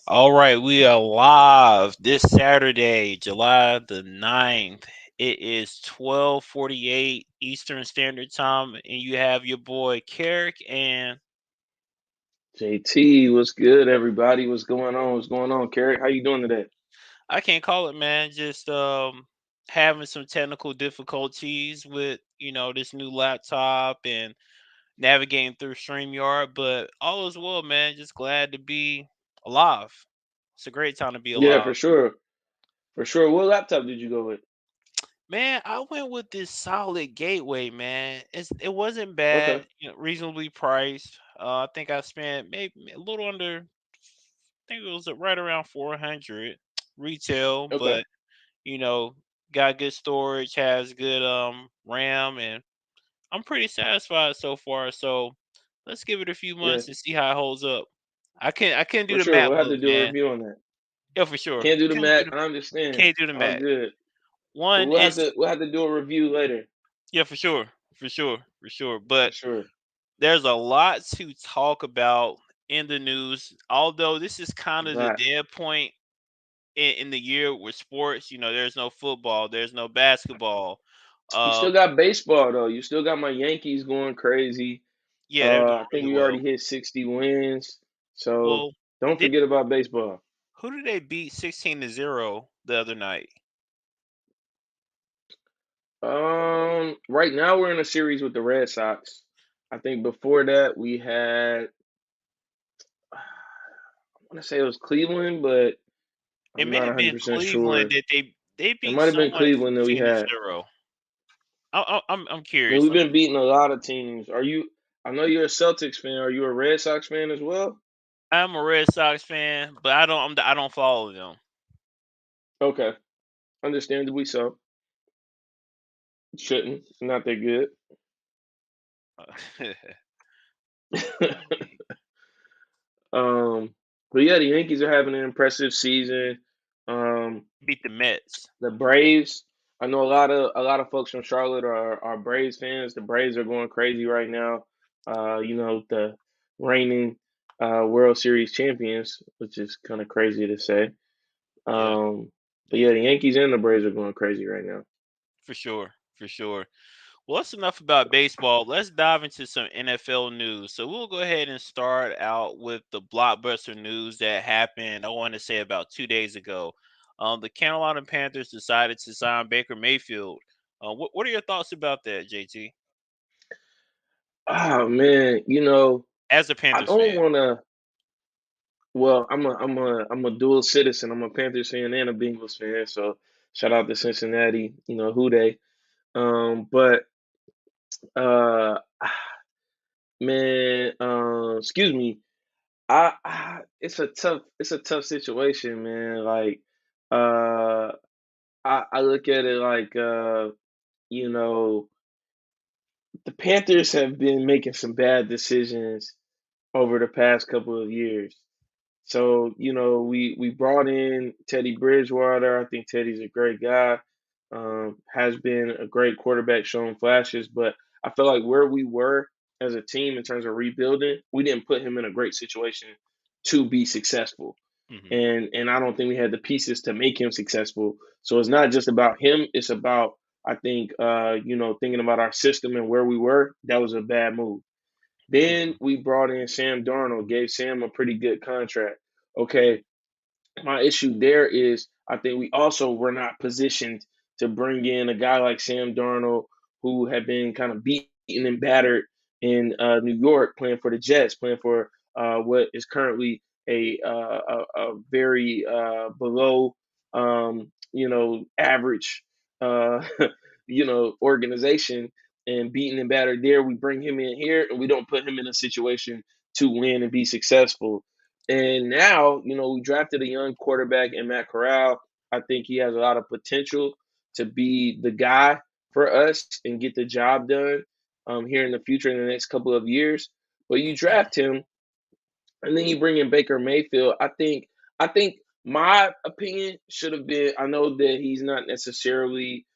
All right, we are live this Saturday, July the 9th. It is 12:48 Eastern Standard Time, and you have your boy Carrick, and JT, what's good, everybody? What's going on? What's going on, Carrie? How you doing today? I can't call it, man. Just having some technical difficulties with this new laptop and navigating through StreamYard, but all is well, man. Just glad to be alive. It's a great time to be Yeah, alive. for sure. For sure. What laptop did you go with? Man, I went with this solid gateway, man. It wasn't Okay. bad, reasonably priced. I think I spent maybe a little under. I think it was right around 400 retail, Okay. but you know, got good storage, has good RAM, and I'm pretty satisfied so far. So let's give it a few Yeah, months and see how it holds up. I can't do for the sure. We'll have MacBook, to do a man. review on that. Yeah, for sure. Can't do the Couldn't do Mac. the I understand. can't do the All Mac. good. But One, we'll have it's to we'll have to do a review later. yeah, for sure. For But sure. there's a lot to talk about in the news. Although this is kind of the But dead point in the year with sports. There's no football, there's no basketball. you Uh, still got baseball though. You still got my Yankees going crazy. yeah, they're doing I think really we well. already hit 60 wins. So Well, don't did forget about baseball. who did they beat 16-0 the other night? Right now we're in a series with the Red Sox. I think before that we had I want to say it was Cleveland, but It I'm may not have been 100% Cleveland sure. that they It beat might have been someone Cleveland that we 16 to had. 0. I'm I mean, curious. we've Let been me. beating a lot of teams. Are you? I know you're a Celtics fan. Are you a Red Sox fan as well? I'm a Red Sox fan, but I don't follow them. Okay, understandably so. Shouldn't. Not that good. um, but yeah, the Yankees are having an impressive season. Um, Beat the Mets. The Braves. I know a lot of folks from Charlotte are Braves fans. The Braves are going crazy right now. The reigning World Series champions, which is kind of crazy to say. Yeah, But yeah, yeah, the Yankees and the Braves are going crazy right now. for sure, for sure. Well, that's enough about baseball. Let's dive into some NFL news. So we'll go ahead and start out with the blockbuster news that happened. I want to say about 2 days ago. The Carolina Panthers decided to sign Baker Mayfield. What are your thoughts about that, JT? Oh man, As a I Panthers don't fan, want to. Well, I'm a dual citizen. I'm a Panthers fan and a Bengals fan. So shout out to Cincinnati. Who they. But uh, man, excuse me. It's a tough situation, man. Like, uh, I look at it like, you know, the Panthers have been making some bad decisions over the past couple of years. So, we brought in Teddy Bridgewater. I think Teddy's a great guy. Has been a great quarterback, showing flashes, but I feel like where we were as a team in terms of rebuilding, we didn't put him in a great situation to be successful. hmm And I don't think we had the pieces to make him successful. So it's not just about him, it's about I think thinking about our system and where we were, that was a bad move. Then hmm we brought in Sam Darnold, gave Sam a pretty good contract. Okay, my issue there is I think we also were not positioned to bring in a guy like Sam Darnold, who had been kind of beaten and battered in New York, playing for the Jets, playing for what is currently a very below average organization, and beaten and battered there. We bring him in here, and we don't put him in a situation to win and be successful. And now, we drafted a young quarterback in Matt Corral. I think he has a lot of potential to be the guy for us and get the job done here in the future in the next couple of years. But you draft him, and then you bring in Baker Mayfield. I think my opinion should have been. I know that he's not necessarily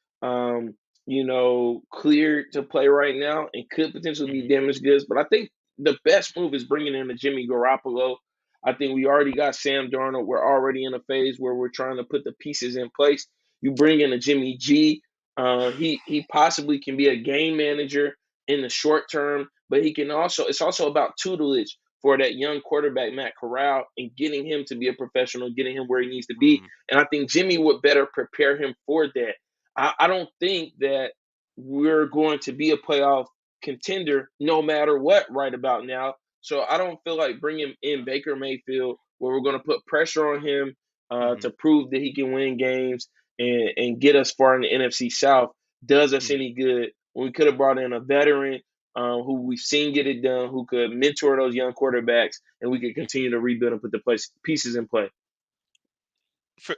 cleared to play right now and could potentially be hmm damaged goods, but I think the best move is bringing in a Jimmy Garoppolo. I think we already got Sam Darnold. We're already in a phase where we're trying to put the pieces in place. You bring in a Jimmy G. He possibly can be a game manager in the short term, but he can also. It's also about tutelage for that young quarterback Matt Corral and getting him to be a professional, getting him where he needs to be. Mhm. And I think Jimmy would better prepare him for that. I don't think that we're going to be a playoff contender no matter what right about now. So I don't feel like bringing in Baker Mayfield where we're going to put pressure on him Mhm. to prove that he can win games and get us far in the NFC South does us Mhm. any good when we could have brought in a veteran who we've seen get it done, who could mentor those young quarterbacks, and we could continue to rebuild and put the pieces in play.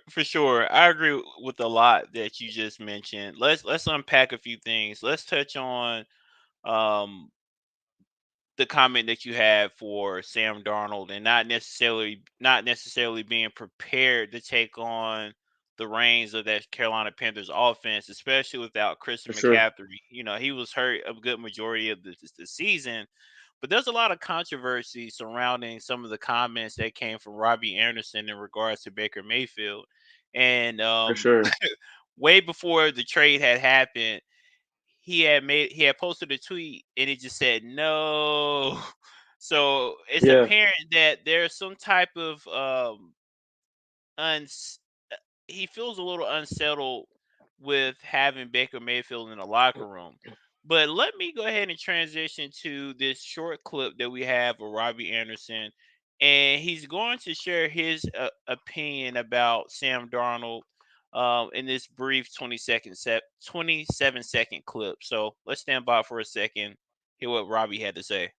For sure, I agree with a lot that you just mentioned. Let's unpack a few things. Let's touch on um the comment that you had for Sam Darnold and not necessarily being prepared to take on the reins of that Carolina Panthers offense, especially without For Christian sure. McCaffrey. He was hurt a good majority of the season, but there's a lot of controversy surrounding some of the comments that came from Robbie Anderson in regards to Baker Mayfield. And For sure. way before the trade had happened, he had posted a tweet and it just said no. So it's Yeah. apparent that there's some type of uns he feels a little unsettled with having Baker Mayfield in the locker room. But let me go ahead and transition to this short clip that we have of Robbie Anderson, and he's going to share his opinion about Sam Darnold in this brief 27-second clip. So let's stand by for a second, hear what Robbie had to say.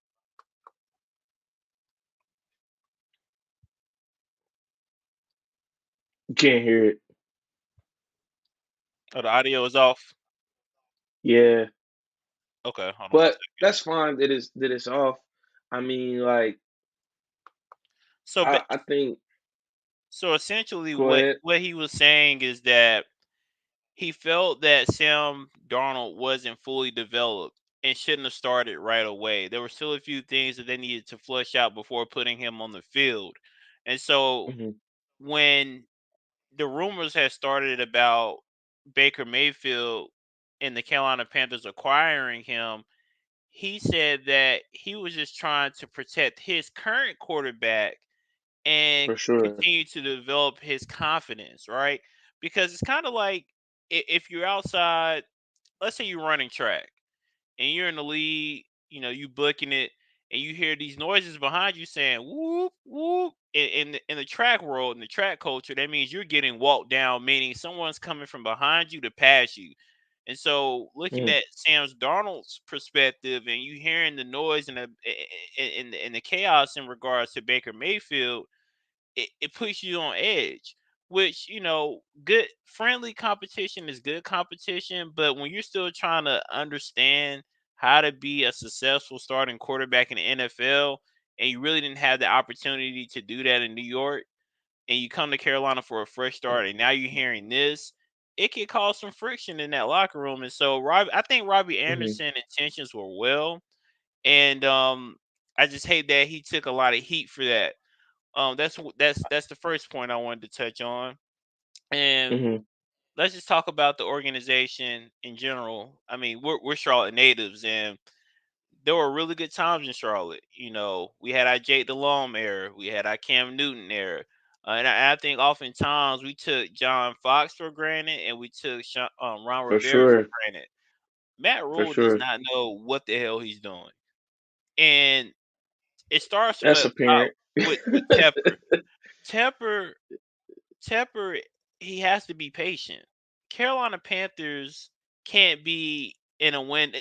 You can't hear it. Oh, the audio is off. Yeah. Okay, hold on one But second. that's fine that it's off. I mean, like So, I think so essentially, go what ahead. what he was saying is that he felt that Sam Darnold wasn't fully developed and shouldn't have started right away. There were still a few things that they needed to flush out before putting him on the field. And so Hmm. when the rumors had started about Baker Mayfield and the Carolina Panthers acquiring him, he said that he was just trying to protect his current quarterback and For sure. continue to develop his confidence, right? Because it's kind of like if you're outside, let's say you're running track and you're in the lead, you booking it, and you hear these noises behind you saying whoop whoop. In the track world, in the track culture, that means you're getting walked down, meaning someone's coming from behind you to pass you. And so, looking Mm, at Sam Darnold's perspective, and you hearing the noise and the chaos in regards to Baker Mayfield, it puts you on edge. Which, good friendly competition is good competition, but when you're still trying to understand how to be a successful starting quarterback in the NFL, and you really didn't have the opportunity to do that in New York, and you come to Carolina for a fresh start, and now you're hearing this, it could cause some friction in that locker room. And so, I think Robbie hmm Anderson intentions were well, and I just hate that he took a lot of heat for that. That's the first point I wanted to touch on. And hmm let's just talk about the organization in general. I mean, we're Charlotte natives, and there were really good times in Charlotte. We had our Jake Delhomme era, we had our Cam Newton era, and I think oftentimes we took John Fox for granted, and we took Ron For Rivera for sure. granted. Matt For Rule does sure. not know what the hell he's doing, and it starts from That's the top apparent. with Tepper. Tepper Tepper, he has to be patient. Carolina Panthers can't be in a win.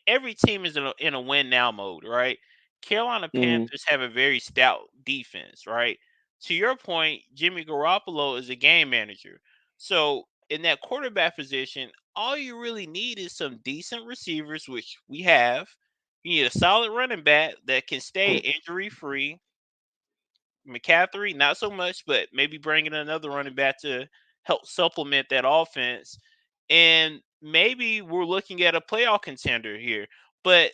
Every team is in a win now mode, right? Carolina Hmm. Panthers have a very stout defense, right? To your point, Jimmy Garoppolo is a game manager. So in that quarterback position, all you really need is some decent receivers, which we have. You need a solid running back that can stay injury free. McCaffrey, not so much, but maybe bringing another running back to help supplement that offense. And maybe we're looking at a playoff contender here. But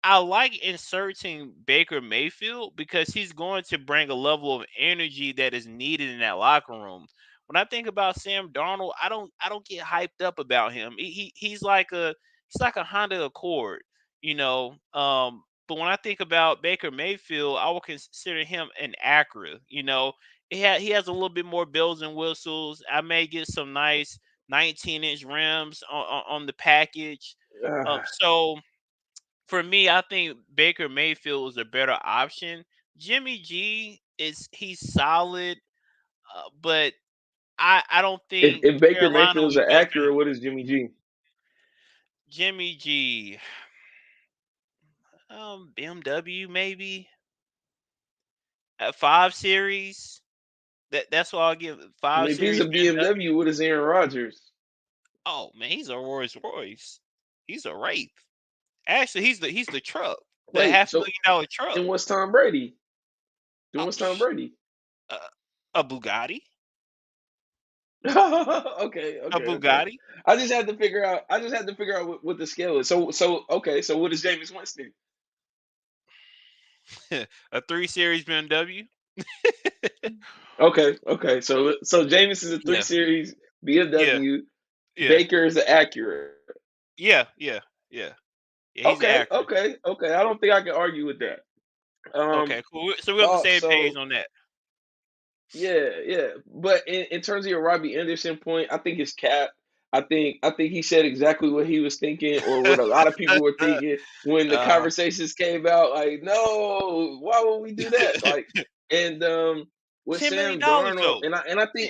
I like inserting Baker Mayfield because he's going to bring a level of energy that is needed in that locker room. When I think about Sam Darnold, I don't get hyped up about him. He's like a Honda Accord, you know. But when I think about Baker Mayfield, I would consider him an Acura. You know, he has a little bit more bells and whistles. I may get some nice 19-inch rims on the package. Ah, So for me, I think Baker Mayfield is a better option. Jimmy G he's solid, but I don't think if Baker Carolina Mayfield's would an be a fan. Acura, what is Jimmy G? Jimmy G, BMW maybe at 5 series. That's what I'll give I five mean, if he's a series BMW. BMW, what is Aaron Rodgers? Oh man, he's a Rolls Royce. He's a Wraith. Actually, he's the truck, the Wait, half a so million dollar truck. then what's Tom Brady? Then Uh, what's Tom Brady? uh, a Bugatti, Okay, a okay, okay. Bugatti. I just had to figure out. I just had to figure out what the scale is. So okay. So what is Jameis Winston? A 3 series BMW. Okay, okay. So Jameis is a three Yeah, series yeah, BMW. yeah, Baker is an Acura. yeah, yeah, yeah. Yeah, he's Okay, accurate. okay, okay. I don't think I can argue with that. Um. Okay, cool. So we're on the same page So on that. yeah, yeah. But in terms of your Robbie Anderson point, I think it's cap. I think he said exactly what he was thinking, or what a lot of people were thinking when the uh, conversations came out. Like, no, why would we do that? Like, and with $10 million Sam Darnold, though. and Ten-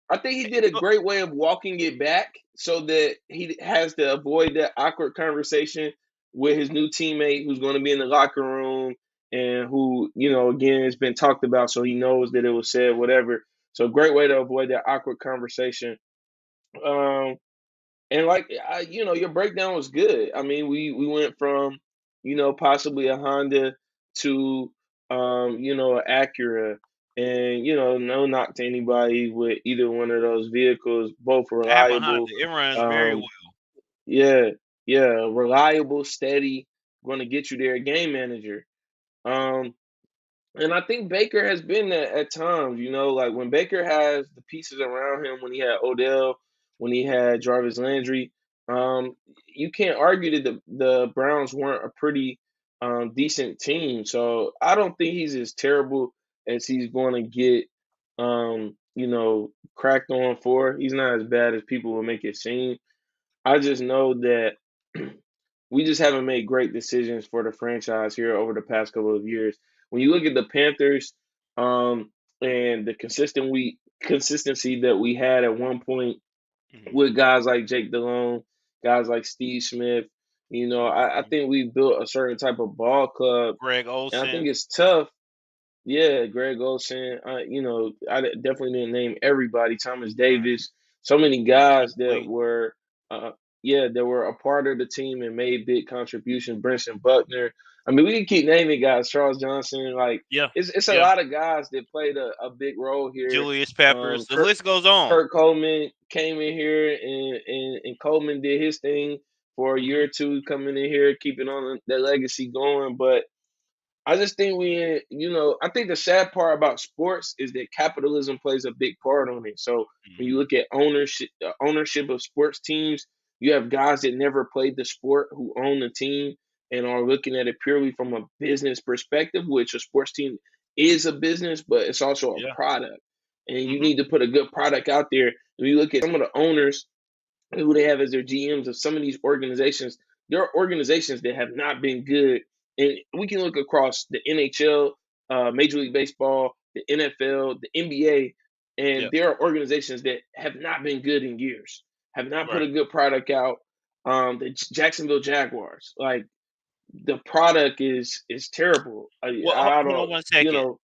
I think he did a uh, great way of walking it back so that he has to avoid that awkward conversation with his new teammate who's going to be in the locker room and who, again, has been talked about. So he knows that it was said, whatever. So, great way to avoid that awkward conversation. Um, and like your breakdown was good. I mean, we went from possibly a Honda to an Acura, and no knock to anybody with either one of those vehicles. Both I have a Honda. reliable. It runs very Um, well. yeah, yeah, reliable, steady, going to get you there. Game manager. Um, and I think Baker has been that at times, like when Baker has the pieces around him, when he had Odell, when he had Jarvis Landry, um, you can't argue that the Browns weren't a pretty decent team. So I don't think he's as terrible as he's going to get, cracked on for. He's not as bad as people will make it seem. I just know that we just haven't made great decisions for the franchise here over the past couple of years. When you look at the Panthers, and the consistency that we had at one point Hmm. with guys like Jake Delhomme, guys like Steve Smith, I Hmm. think we built a certain type of ball club, Greg and I think Olson. it's tough. Yeah, Greg Olson. I definitely didn't name everybody. Thomas Right. Davis. So many Kevin guys that Lee. were, that were a part of the team and made big contributions. Brenson Buckner. I mean, we can keep naming guys. Charles Johnson. Like, Yeah. it's a Yeah. lot of guys that played a big role here. Julius Peppers. The Kurt list goes on. Kurt Coleman came in here, and Coleman did his thing for a year Hmm. or two, coming in here, keeping on that legacy going, but. I just think I think the sad part about sports is that capitalism plays a big part on it. So when you Hmm. look at ownership of sports teams, you have guys that never played the sport who own the team and are looking at it purely from a business perspective, which a sports team is a business, but it's also a Yeah. product. And you Hmm. need to put a good product out there. When you look at some of the owners who they have as their GMs of some of these organizations, there are organizations that have not been good. And we can look across the NHL, Major League Baseball, the NFL, the NBA, Yeah. and there are organizations that have not been good in years, have not put Right. a good product out. The Jacksonville Jaguars, like the product is terrible. Well, I hold on don't, one second.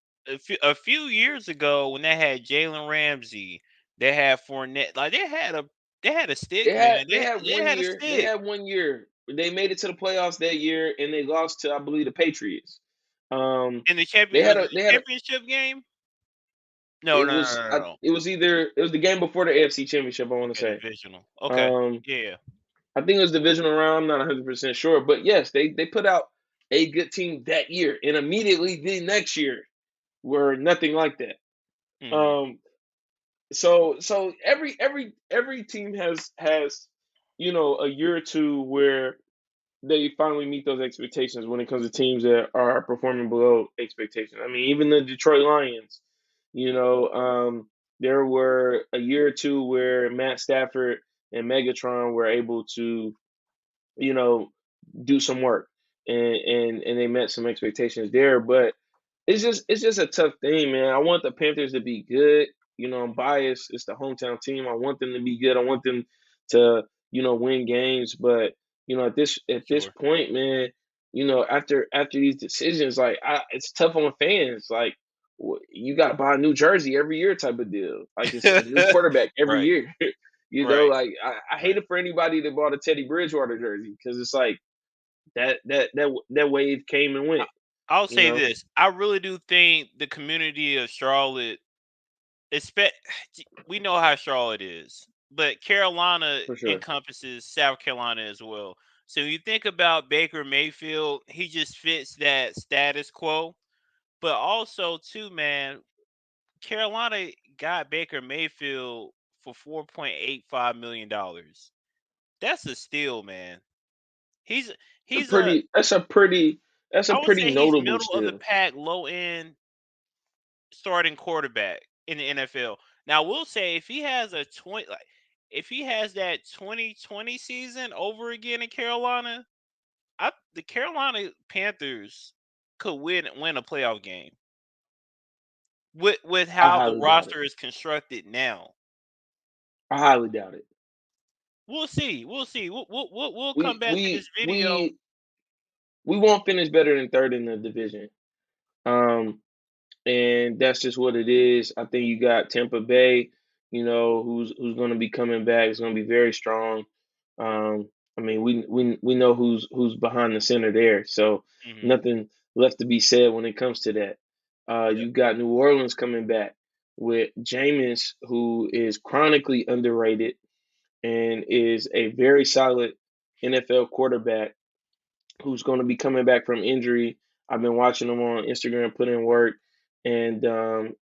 A few years ago, when they had Jalen Ramsey, they had Fournette. Like they had a stick, They had man. they They had they one had a year. They stick had 1 year. They made it to the playoffs that year, and they lost to, I believe, the Patriots. Um, in the champion. they Was had it a the they had a, championship game? No, no, no, no, no, no. it was the game before the AFC Championship. I want to Okay, say. divisional. Okay, Um, yeah. I think it was divisional round. I'm not 100% sure, but yes, they put out. a good team that year, and immediately the next year were nothing like that. Hmm. Um, so every team has a year or two where they finally meet those expectations when it comes to teams that are performing below expectations. I mean, even the Detroit Lions, you know, there were a year or two where Matt Stafford and Megatron were able to, you know, do some work, and they met some expectations there. But it's just a tough thing, man. I want the Panthers to be good. I'm biased. It's the hometown team. I want them to be good. I want them to win games. But at this Sure. point, man, after these decisions, like it's tough on fans. Like you got to buy a new jersey every year, type of deal. Like it's a new quarterback every Right. year. Right. Like I hate Right. it for anybody that bought a Teddy Bridgewater jersey because it's like that wave came and I- went. I'll You say know, this: I really do think the community of Charlotte, expect we know how Charlotte is, but Carolina for sure. encompasses South Carolina as well. So you think about Baker Mayfield, he just fits that status quo. But also, too, man, Carolina got Baker Mayfield for $4.85 million. That's a steal, man. He's A he's a pretty that's a pretty that's a I would pretty say he's notable middle of the steal. pack, low end starting quarterback in the NFL. Now, we'll say if he has a 20, like if he has that 2020 season over again in Carolina, the Carolina Panthers could win a playoff game with I how the highly doubt it. roster is constructed now. I highly doubt it. We'll see. We'll see. We'll come We back to this we video we we won't finish better than third in the division. Um, and that's just what it is. I think you got Tampa Bay, who's going to be coming back. It's going to be very strong. I mean, we know who's behind the center there, so Mhm. nothing left to be said when it comes to that. Yeah, You got New Orleans coming back with Jameis, who is chronically underrated and is a very solid NFL quarterback who's going to be coming back from injury. I've been watching him on Instagram put in work. And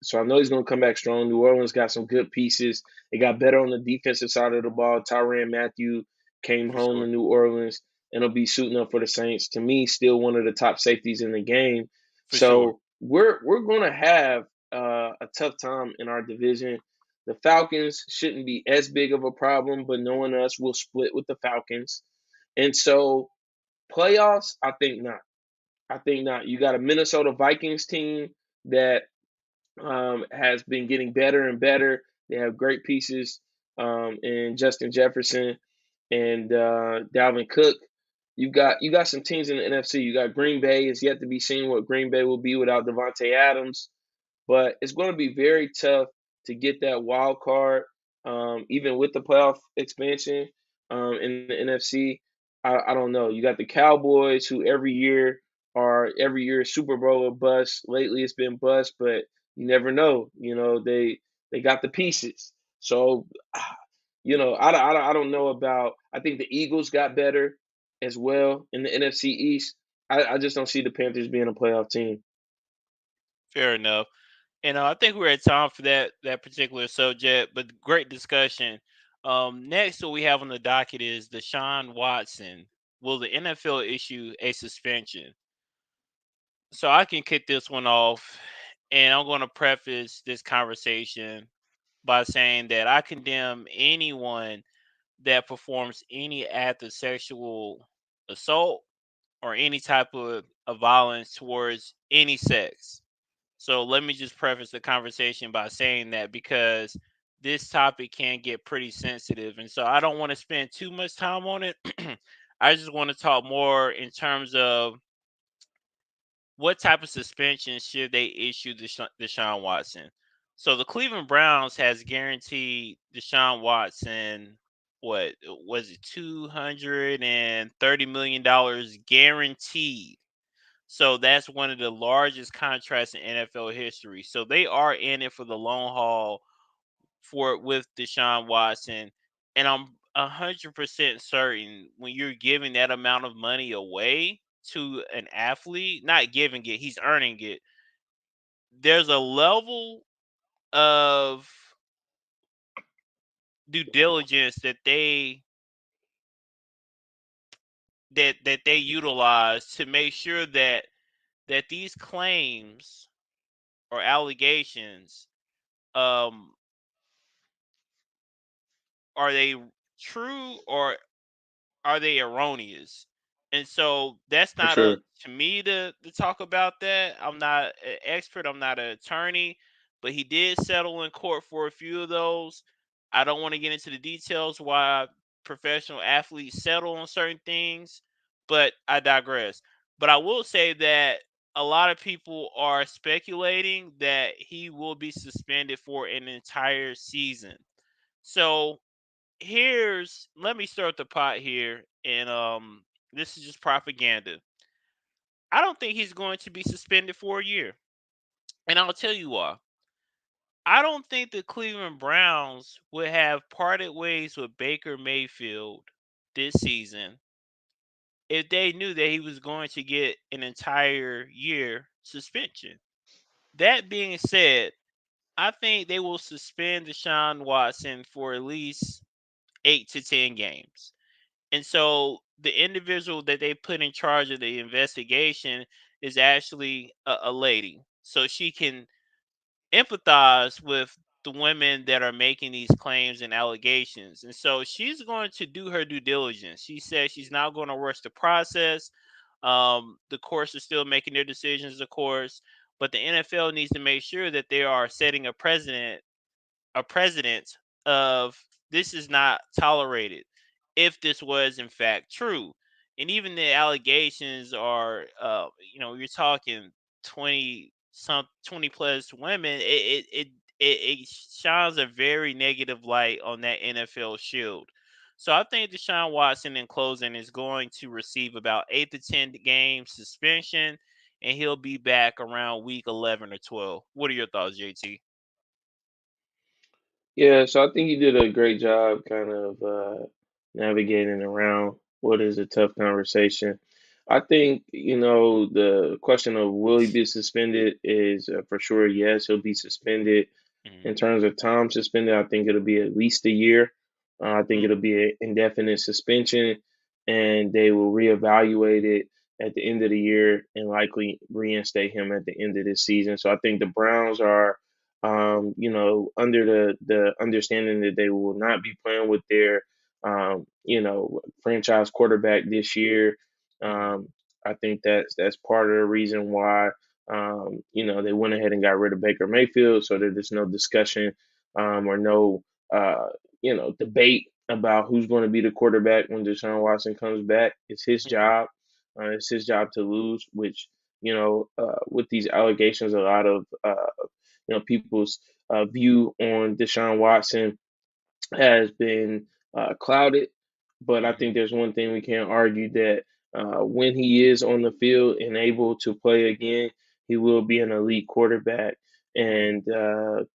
so I know he's going to come back strong. New Orleans got some good pieces. They got better on the defensive side of the ball. Tyrann Mathieu came for home to sure. New Orleans and will be suiting up for the Saints. To me, still one of the top safeties in the game. For sure. So we're going to have a tough time in our division. The Falcons shouldn't be as big of a problem, but knowing us, we'll split with the Falcons. And so playoffs, I think not. I think not. You got a Minnesota Vikings team that has been getting better and better. They have great pieces in Justin Jefferson and Dalvin Cook. You got some teams in the NFC. You got Green Bay. It's yet to be seen what Green Bay will be without Devontae Adams. But it's going to be very tough to get that wild card, even with the playoff expansion in the NFC. I don't know. You got the Cowboys, who every year Super Bowl or bust. Lately, it's been bust, but you never know. They got the pieces. So, I don't know about. I think the Eagles got better as well in the NFC East. I just don't see the Panthers being a playoff team. Fair enough. And I think we're at time for that particular subject, but great discussion. Next, what we have on the docket is Deshaun Watson. Will the NFL issue a suspension? So I can kick this one off, and I'm going to preface this conversation by saying that I condemn anyone that performs any act of sexual assault or any type of violence towards any sex. So let me just preface the conversation by saying that because this topic can get pretty sensitive. And so I don't want to spend too much time on it. I just want to talk more in terms of what type of suspension should they issue Deshaun Watson. So the Cleveland Browns has guaranteed Deshaun Watson what was it, $230 million guaranteed. So that's one of the largest contracts in NFL history. So they are in it for the long haul for with Deshaun Watson. And I'm 100% certain when you're giving that amount of money away, to an athlete, not giving it, he's earning it. There's a level of due diligence that they utilize to make sure that these claims or allegations, um are they true or are they erroneous? And so that's For not up sure. to me to talk about that. I'm not an expert, I'm not an attorney, but he did settle in court for a few of those. I don't want to get into the details why professional athletes settle on certain things, but I digress. But I will say that a lot of people are speculating that he will be suspended for an entire season. So here's let me start the pot here, and this is just propaganda. I don't think he's going to be suspended for a year, and I'll tell you why. I don't think the Cleveland Browns would have parted ways with Baker Mayfield this season if they knew that he was going to get an entire year suspension. That being said, I think they will suspend Deshaun Watson for at least 8 to 10 games. And so the individual that they put in charge of the investigation is actually a lady. So she can empathize with the women that are making these claims and allegations. And so she's going to do her due diligence. She says she's not going to rush the process. The courts are still making their decisions, of course, but the NFL needs to make sure that they are setting a precedent of this is not tolerated if this was in fact true. And even the allegations are, you're talking 20 plus women. It shines a very negative light on that NFL shield. So I think Deshaun Watson in closing is going to receive about 8 to 10 game suspension, and he'll be back around week 11 or 12. What are your thoughts, JT? Yeah, so I think you did a great job kind of navigating around what is a tough conversation. I think, the question of will he be suspended is for sure yes, he'll be suspended. In Hmm. terms of time suspended, I think it'll be at least a year. I think it'll be an indefinite suspension, and they will reevaluate it at the end of the year and likely reinstate him at the end of this season. So I think the Browns are, under the understanding that they will not be playing with their, franchise quarterback this year. Hmm. Um, I think that's part of the reason why they went ahead and got rid of Baker Mayfield so that there's no discussion or no, debate about who's going to be the quarterback when Deshaun Watson comes back. It's his Hmm. job. It's his job to lose, which, with these allegations, a lot of, people's view on Deshaun Watson has been clouded. But I think Hmm. there's one thing we can't argue that when he is on the field and able to play again, he will be an elite quarterback. Hmm. And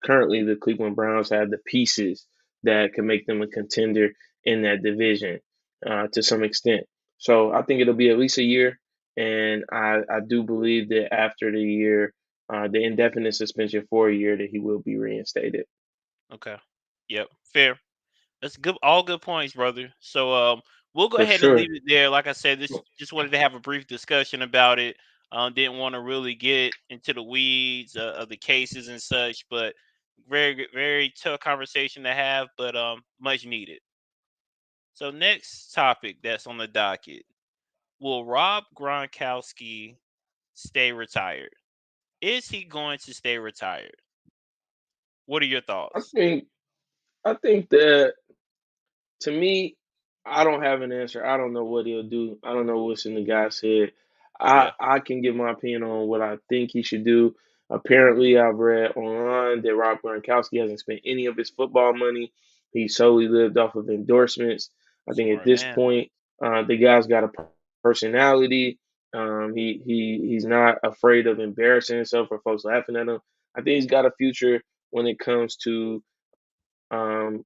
currently, the Cleveland Browns have the pieces that can make them a contender in that division to some extent. So I think it'll be at least a year. And I do believe that after the year, the indefinite suspension for a year, that he will be reinstated. Okay. Yep. Fair. That's good. All good points, brother. So we'll go For ahead and sure. leave it there. Like I said, this just wanted to have a brief discussion about it. Didn't want to really get into the weeds of the cases and such, but very tough conversation to have, but much needed. So next topic that's on the docket: will Rob Gronkowski stay retired? Is he going to stay retired? What are your I thoughts? think I think that to me, I don't have an answer. I don't know what he'll do. I don't know what's in the guy's head. I Yeah. I can give my opinion on what I think he should do. Apparently, I've read online that Rob Gronkowski hasn't spent any of his football money. He solely lived off of endorsements. I think at Smart this man. point, the guy's got a personality. He's not afraid of embarrassing himself or folks laughing at him. I think he's got a future when it comes to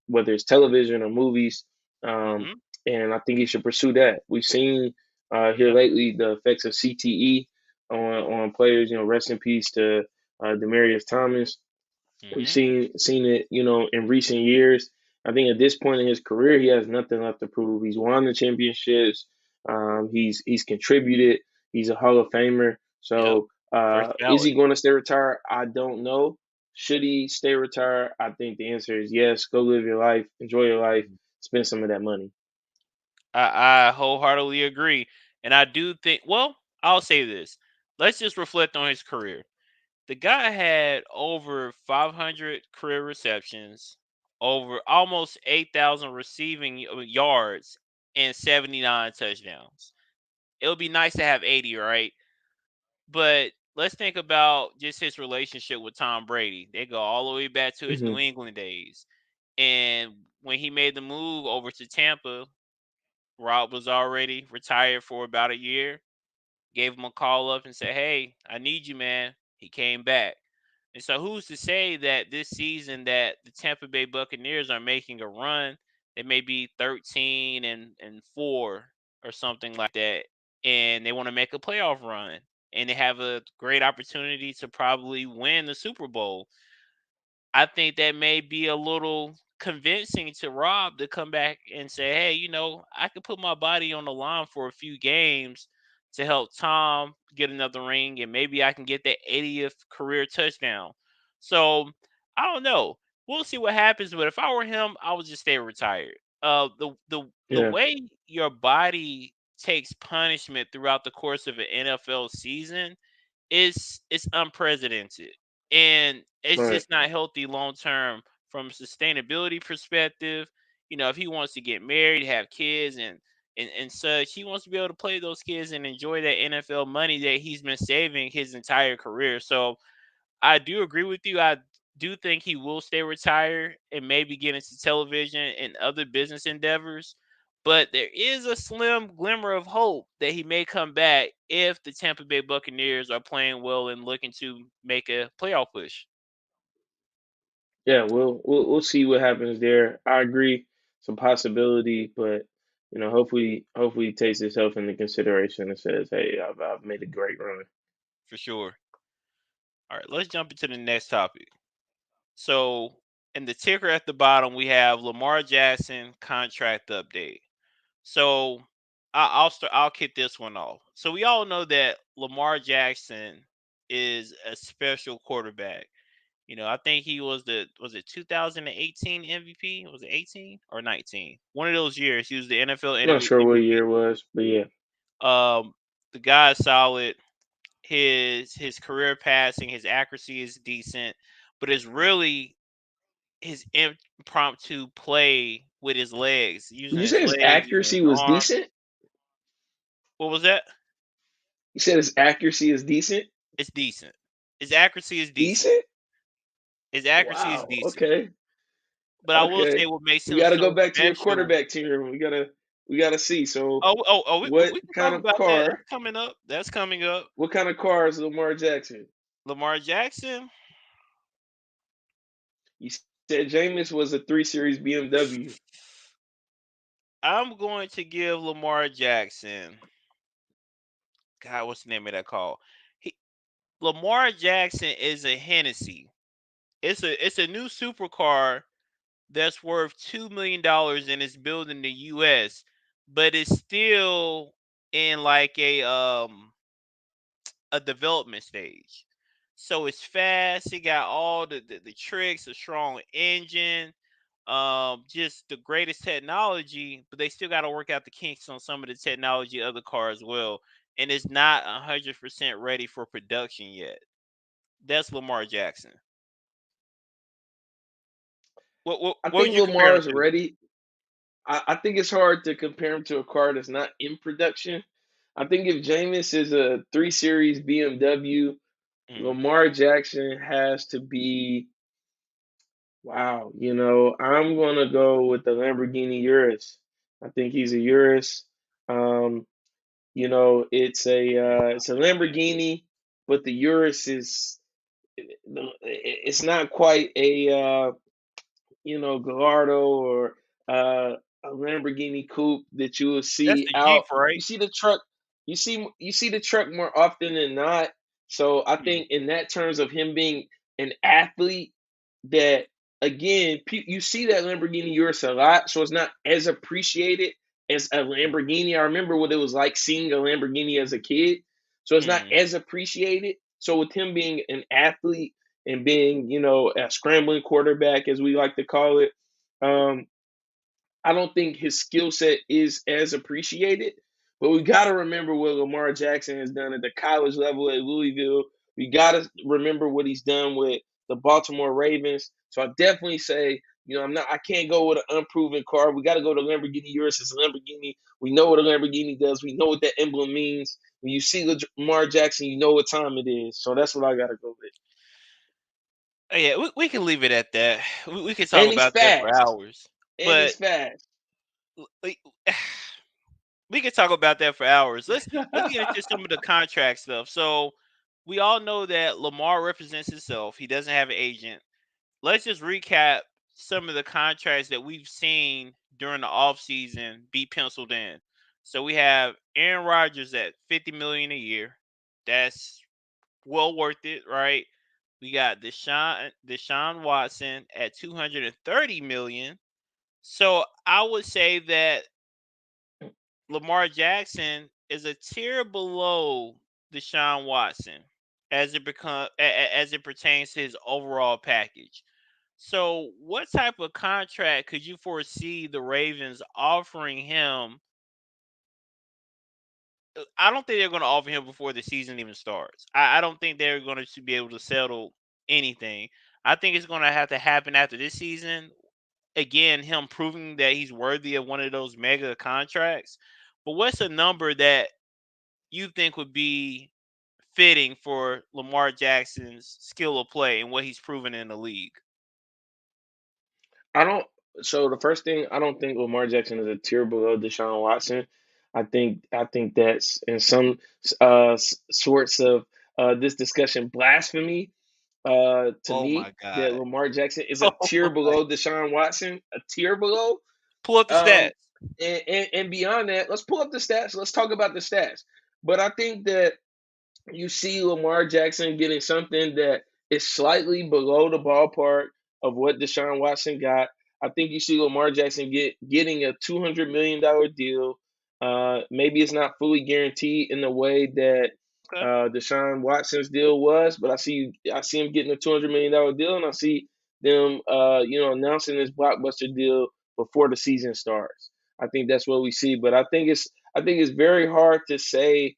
whether it's television or movies. Um, Hmm. and I think he should pursue that. We've seen here Yeah. lately. The effects of CTE on players. Rest in peace to Demaryius Thomas. We've Hmm. seen it, in recent years. I think at this point in his career, he has nothing left to prove. He's won the championships. He's contributed. He's a Hall of Famer. Yep. So, First is ballot. he going to stay retired? I don't know. Should he stay retired? I think the answer is yes. Go live your life, enjoy your life, spend some of that money. I wholeheartedly agree. And I do think, well, I'll say this. Let's just reflect on his career. The guy had over 500 career receptions, over almost 8,000 receiving yards, and 79 touchdowns. It would be nice to have 80, right? But let's think about just his relationship with Tom Brady. They go all the way back to his New Hmm. England days. And when he made the move over to Tampa, Rob was already retired for about a year. Gave him a call up and said, "Hey, I need you, man." He came back. And so who's to say that this season that the Tampa Bay Buccaneers are making a run, they may be 13 and 4 or something like that, and they want to make a playoff run and they have a great opportunity to probably win the Super Bowl. I think that may be a little convincing to Rob to come back and say, "Hey, I could put my body on the line for a few games to help Tom get another ring, and maybe I can get that 80th career touchdown." So I don't know. We'll see what happens. But if I were him, I would just stay retired. The Yeah, way your body takes punishment throughout the course of an NFL season is unprecedented, and it's right. just not healthy long term from a sustainability perspective. If he wants to get married, have kids, and such, he wants to be able to play those kids and enjoy that NFL money that he's been saving his entire career. So I do agree with you. I do think he will stay retired and maybe get into television and other business endeavors. But there is a slim glimmer of hope that he may come back if the Tampa Bay Buccaneers are playing well and looking to make a playoff push. Yeah, we'll see what happens there. I agree, some possibility, but hopefully he takes his health into consideration and says, "Hey, I've made a great run." For sure. All right, let's jump into the next topic. So, in the ticker at the bottom, we have Lamar Jackson contract update. So I'll start. I'll kick this one off. So we all know that Lamar Jackson is a special quarterback. I think he was it 2018 MVP? Was it 18 or 19? One of those years. He was the NFL I'm not sure what MVP. year it was, but yeah, Um, the guy is solid. His career passing, his accuracy is decent, but it's really his impromptu play with his legs, would using you his say his legs, using accuracy his was arm. decent? What was that? You said his accuracy is decent. It's decent. His accuracy is decent. Decent? His accuracy is Wow. decent. Okay. But I will say Okay. what makes We him got to go so back to your special. quarterback tier. We gotta see. So, We what can kind talk of about that. car? That's coming up. That's coming up. What kind of car is Lamar Jackson? Lamar Jackson. You said Jameis was a 3 Series BMW. I'm going to give Lamar Jackson. God, what's the name of that call? He, Lamar Jackson is a Hennessy. It's a new supercar that's worth $2 million and it's built in the U.S., but it's still in like a development stage. So it's fast. It got all the tricks, a strong engine, just the greatest technology. But they still got to work out the kinks on some of the technology of the car as well. And it's not 100% ready for production yet. That's Lamar Jackson. I What would think you compare Lamar him is to? ready. I think it's hard to compare him to a car that's not in production. I think if Jameis is a 3 Series BMW, Mm. Lamar Jackson has to be, wow, I'm gonna go with the Lamborghini Urus. I think he's a Urus. Um, it's a Lamborghini, but the Urus it's not quite a Gallardo or a Lamborghini coupe that you will That's see the Jeep, out. right? You see the truck. You see the truck more often than not. So I Hmm. think in that terms of him being an athlete, that again, you see that Lamborghini Urus a lot, so it's not as appreciated as a Lamborghini. I remember what it was like seeing a Lamborghini as a kid, so it's not Hmm. as appreciated. So with him being an athlete and being, a scrambling quarterback, as we like to call it, um, I don't think his skill set is as appreciated. But we got to remember what Lamar Jackson has done at the college level at Louisville. We got to remember what he's done with the Baltimore Ravens. So I definitely say, I can't go with an unproven car. We got to go to Lamborghini Urus. It's a Lamborghini. We know what a Lamborghini does. We know what that emblem means. When you see Lamar Jackson, you know what time it is. So that's what I got to go with. Yeah, we can leave it at that. We can talk And he's about that for fast. hours. And But he's fast. we, we can talk about that for hours. Let's get into some of the contract stuff. So we all know that Lamar represents himself. He doesn't have an agent. Let's just recap some of the contracts that we've seen during the offseason be penciled in. So we have Aaron Rodgers at 50 million a year. That's well worth it, right? We got Deshaun Watson at 230 million. So I would say that Lamar Jackson is a tier below Deshaun Watson as it pertains to his overall package. So, what type of contract could you foresee the Ravens offering him? I don't think they're going to offer him before the season even starts. I don't think they're going to be able to settle anything. I think it's going to have to happen after this season. Again, him proving that he's worthy of one of those mega contracts. But what's a number that you think would be fitting for Lamar Jackson's skill of play and what he's proven in the league? I don't. So the first thing, I don't think Lamar Jackson is a tier below Deshaun Watson. I think that's in some sorts of this discussion blasphemy to Oh me my that God. Lamar Jackson is a Oh tier my. below Deshaun Watson, a tier below. Pull up the Um, stats. and beyond that, let's pull up the stats. Let's talk about the stats. But I think that you see Lamar Jackson getting something that is slightly below the ballpark of what Deshaun Watson got. I think you see Lamar Jackson getting a $200 million deal. Maybe it's not fully guaranteed in the way that Okay. Deshaun Watson's deal was, but I see him getting a $200 million deal, and I see them announcing this blockbuster deal before the season starts. I think that's what we see, but I think it's very hard to say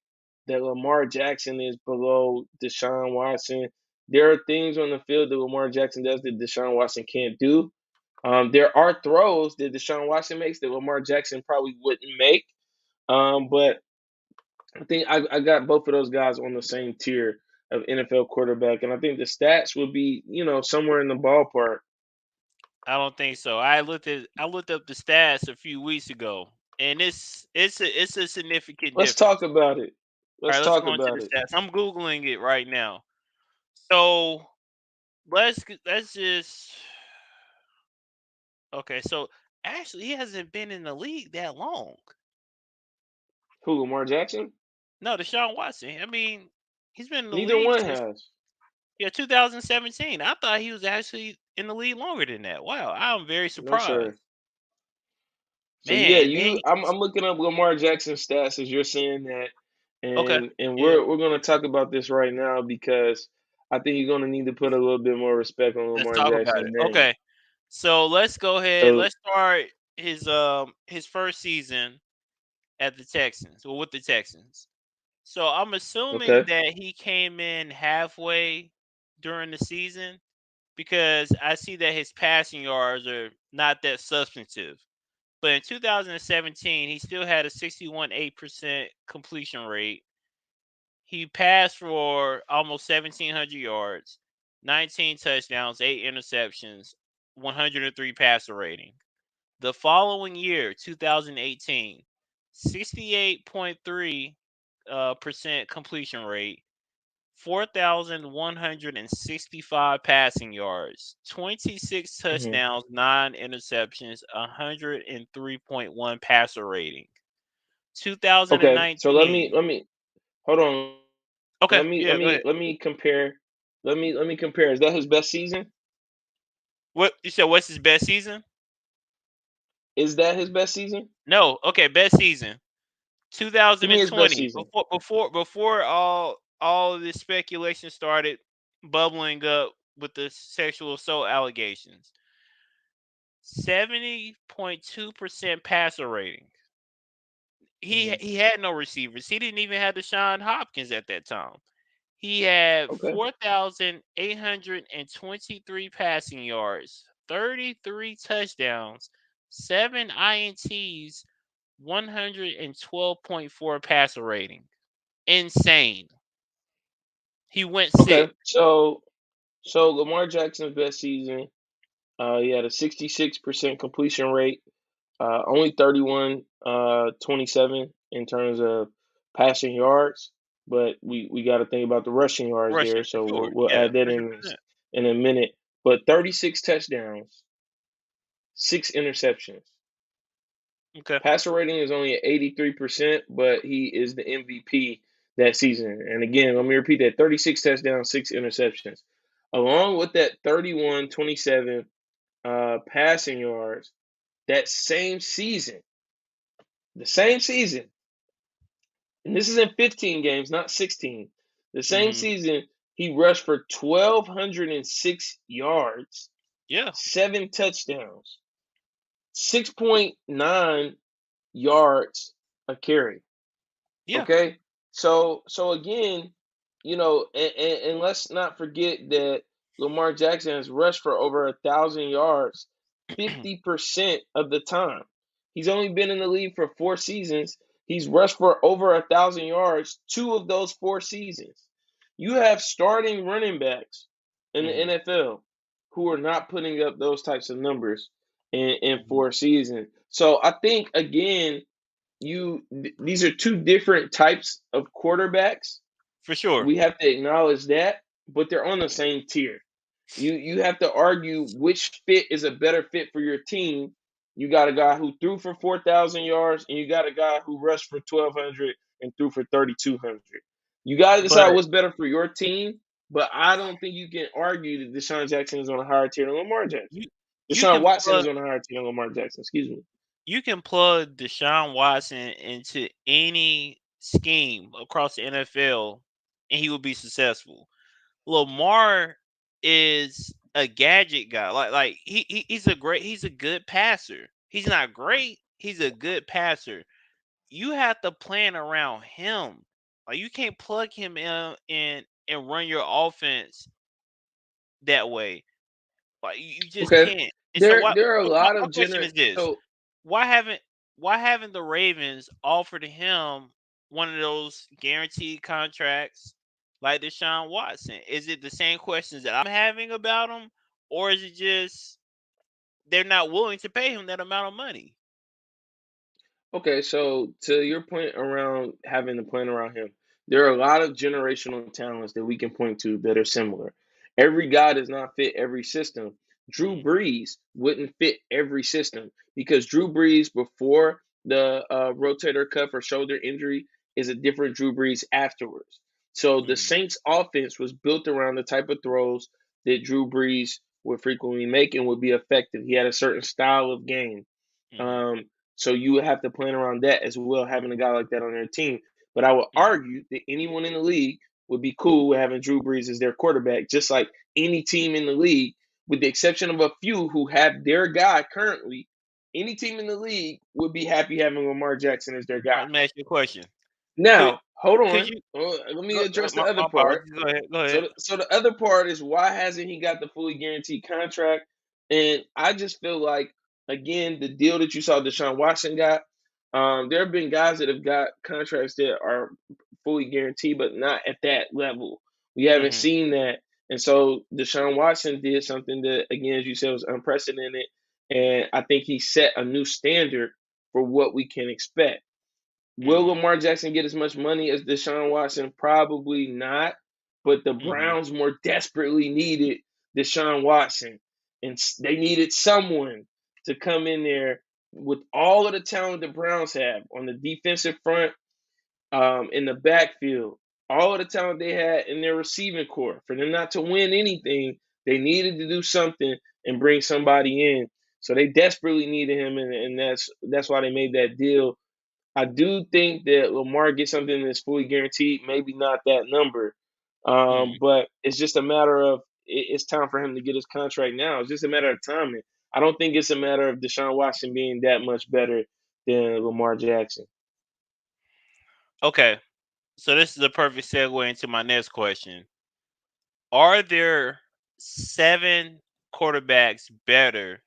that Lamar Jackson is below Deshaun Watson. There are things on the field that Lamar Jackson does that Deshaun Watson can't do. There are throws that Deshaun Watson makes that Lamar Jackson probably wouldn't make. But I think I got both of those guys on the same tier of NFL quarterback, and I think the stats would be, somewhere in the ballpark. I don't think so. I looked up the stats a few weeks ago, and it's a significant Let's difference. talk about it. All Let's right, let's talk go into about the it. stats. I'm googling it right now. So let's just okay. So actually, he hasn't been in the league that long. Who, Lamar Jackson? No, Deshaun Watson. I mean, he's been in the Neither league one since has. 2017. I thought he was actually in the league longer than that. Wow, I'm very No, surprised. sir. So yeah, Man, and then I'm looking up Lamar Jackson stats as you're saying that, okay, and yeah, we're gonna talk about this right now because I think you're gonna need to put a little bit more respect on let's Lamar talk about Jackson's it. name. Okay, so let's go ahead. So Let's start his first season at the Texans or with the Texans. So I'm assuming okay, that he came in halfway during the season because I see that his passing yards are not that substantive. But in 2017, he still had a 61.8% completion rate. He passed for almost 1,700 yards, 19 touchdowns, 8 interceptions, 103 passer rating. The following year, 2018, 68.3 percent completion rate, 4,165 passing yards, 26 mhm. touchdowns, 9 interceptions, 103.1 passer rating. Okay, so let me 2019. hold on. Okay, yeah, go ahead. Let me compare. Let me compare. Is that his best season? What you said? What's his best season? Is that his best season? No. Okay, best season. Give me his best 2020. season. Before all of this speculation started bubbling up with the sexual assault allegations. 70.2% passer rating. He Mhm. he had no receivers. He didn't even have Deshaun Hopkins at that time. He had Okay. 4,823 passing yards, 33 touchdowns, 7 INTs, 112.4 passer rating. Insane. He went Okay. sick. So Lamar Jackson's best season, he had a 66% completion rate, only 31 27 in terms of passing yards, but we got to think about the rushing yards Rushing there, for so sure. we'll Yeah, add that $100. in a minute. But 36 touchdowns, 6 interceptions. Okay. Passer rating is only at 83%, but he is the MVP that season. And again, let me repeat that: 36 touchdowns, 6 interceptions. Along with that 31 27 passing yards, that the same season, and this is in 15 games, not 16. The same Hmm. season, he rushed for 1,206 yards, Yeah. 7 touchdowns, 6.9 yards a carry. Yeah. Okay, so again, and let's not forget that Lamar Jackson has rushed for over 1,000 yards 50% of the time. He's only been in the league for 4 seasons. He's rushed for over 1,000 yards 2 of those 4 seasons. You have starting running backs in the Hmm. NFL who are not putting up those types of numbers in Hmm. 4 seasons. So I think again these are two different types of quarterbacks. For sure. We have to acknowledge that, but they're on the same tier. You have to argue which fit is a better fit for your team. You got a guy who threw for 4,000 yards, and you got a guy who rushed for 1,200 and threw for 3,200. You got to decide But what's better for your team. But I don't think you can argue that Deshaun Jackson is on a higher tier than Lamar Jackson. you you Deshaun can Watson plug is on a higher tier than Lamar Jackson. Excuse me. you can plug Deshaun Watson into any scheme across the NFL and he will be successful. Lamar is a gadget guy. He's a good passer. He's not great. He's a good passer. You have to plan around him. Like you can't plug him in and run your offense that way. Like you just Okay. can't. And so There are a my, lot my of question is this: so why haven't why haven't the Ravens offered him one of those guaranteed contracts like Deshaun Watson? Is it the same questions that I'm having about him, or is it just they're not willing to pay him that amount of money? Okay, so to your point around having to plan around him, there are a lot of generational talents that we can point to that are similar. Every guy does not fit every system. Drew Mm, Brees wouldn't fit every system because Drew Brees before the rotator cuff or shoulder injury is a different Drew Brees afterwards. So the mm, Saints offense was built around the type of throws that Drew Brees would frequently make and would be effective. He had a certain style of game. mm, Um, so you would have to plan around that as well, having a guy like that on their team. But I would mm. argue that anyone in the league would be cool with having Drew Brees as their quarterback, just like any team in the league, with the exception of a few who have their guy currently. Any team in the league would be happy having Lamar Jackson as their guy. Let me ask you a question. Could Now, hold could on. you? Let me address the My other part. apologies. Go ahead. Go So, ahead. so the other part is why hasn't he got the fully guaranteed contract? And I just feel like again the deal that you saw Deshaun Watson got. There have been guys that have got contracts that are fully guaranteed, but not at that level. We haven't Hmm. seen that, and so Deshaun Watson did something that, again, as you said, was unprecedented, and I think he set a new standard for what we can expect. Will Hmm. Lamar Jackson get as much money as Deshaun Watson? Probably not. But the Hmm. Browns more desperately needed Deshaun Watson, and they needed someone to come in there with all of the talent the Browns have on the defensive front, in the backfield, all of the talent they had in their receiving core, for them not to win anything, they needed to do something and bring somebody in. So they desperately needed him, and that's why they made that deal. I do think that Lamar gets something that's fully guaranteed, maybe not that number, Mhm. but it's just a matter of it's time for him to get his contract now. It's just a matter of timing. I don't think it's a matter of Deshaun Watson being that much better than Lamar Jackson. Okay, so this is a perfect segue into my next question. Are there 7 quarterbacks better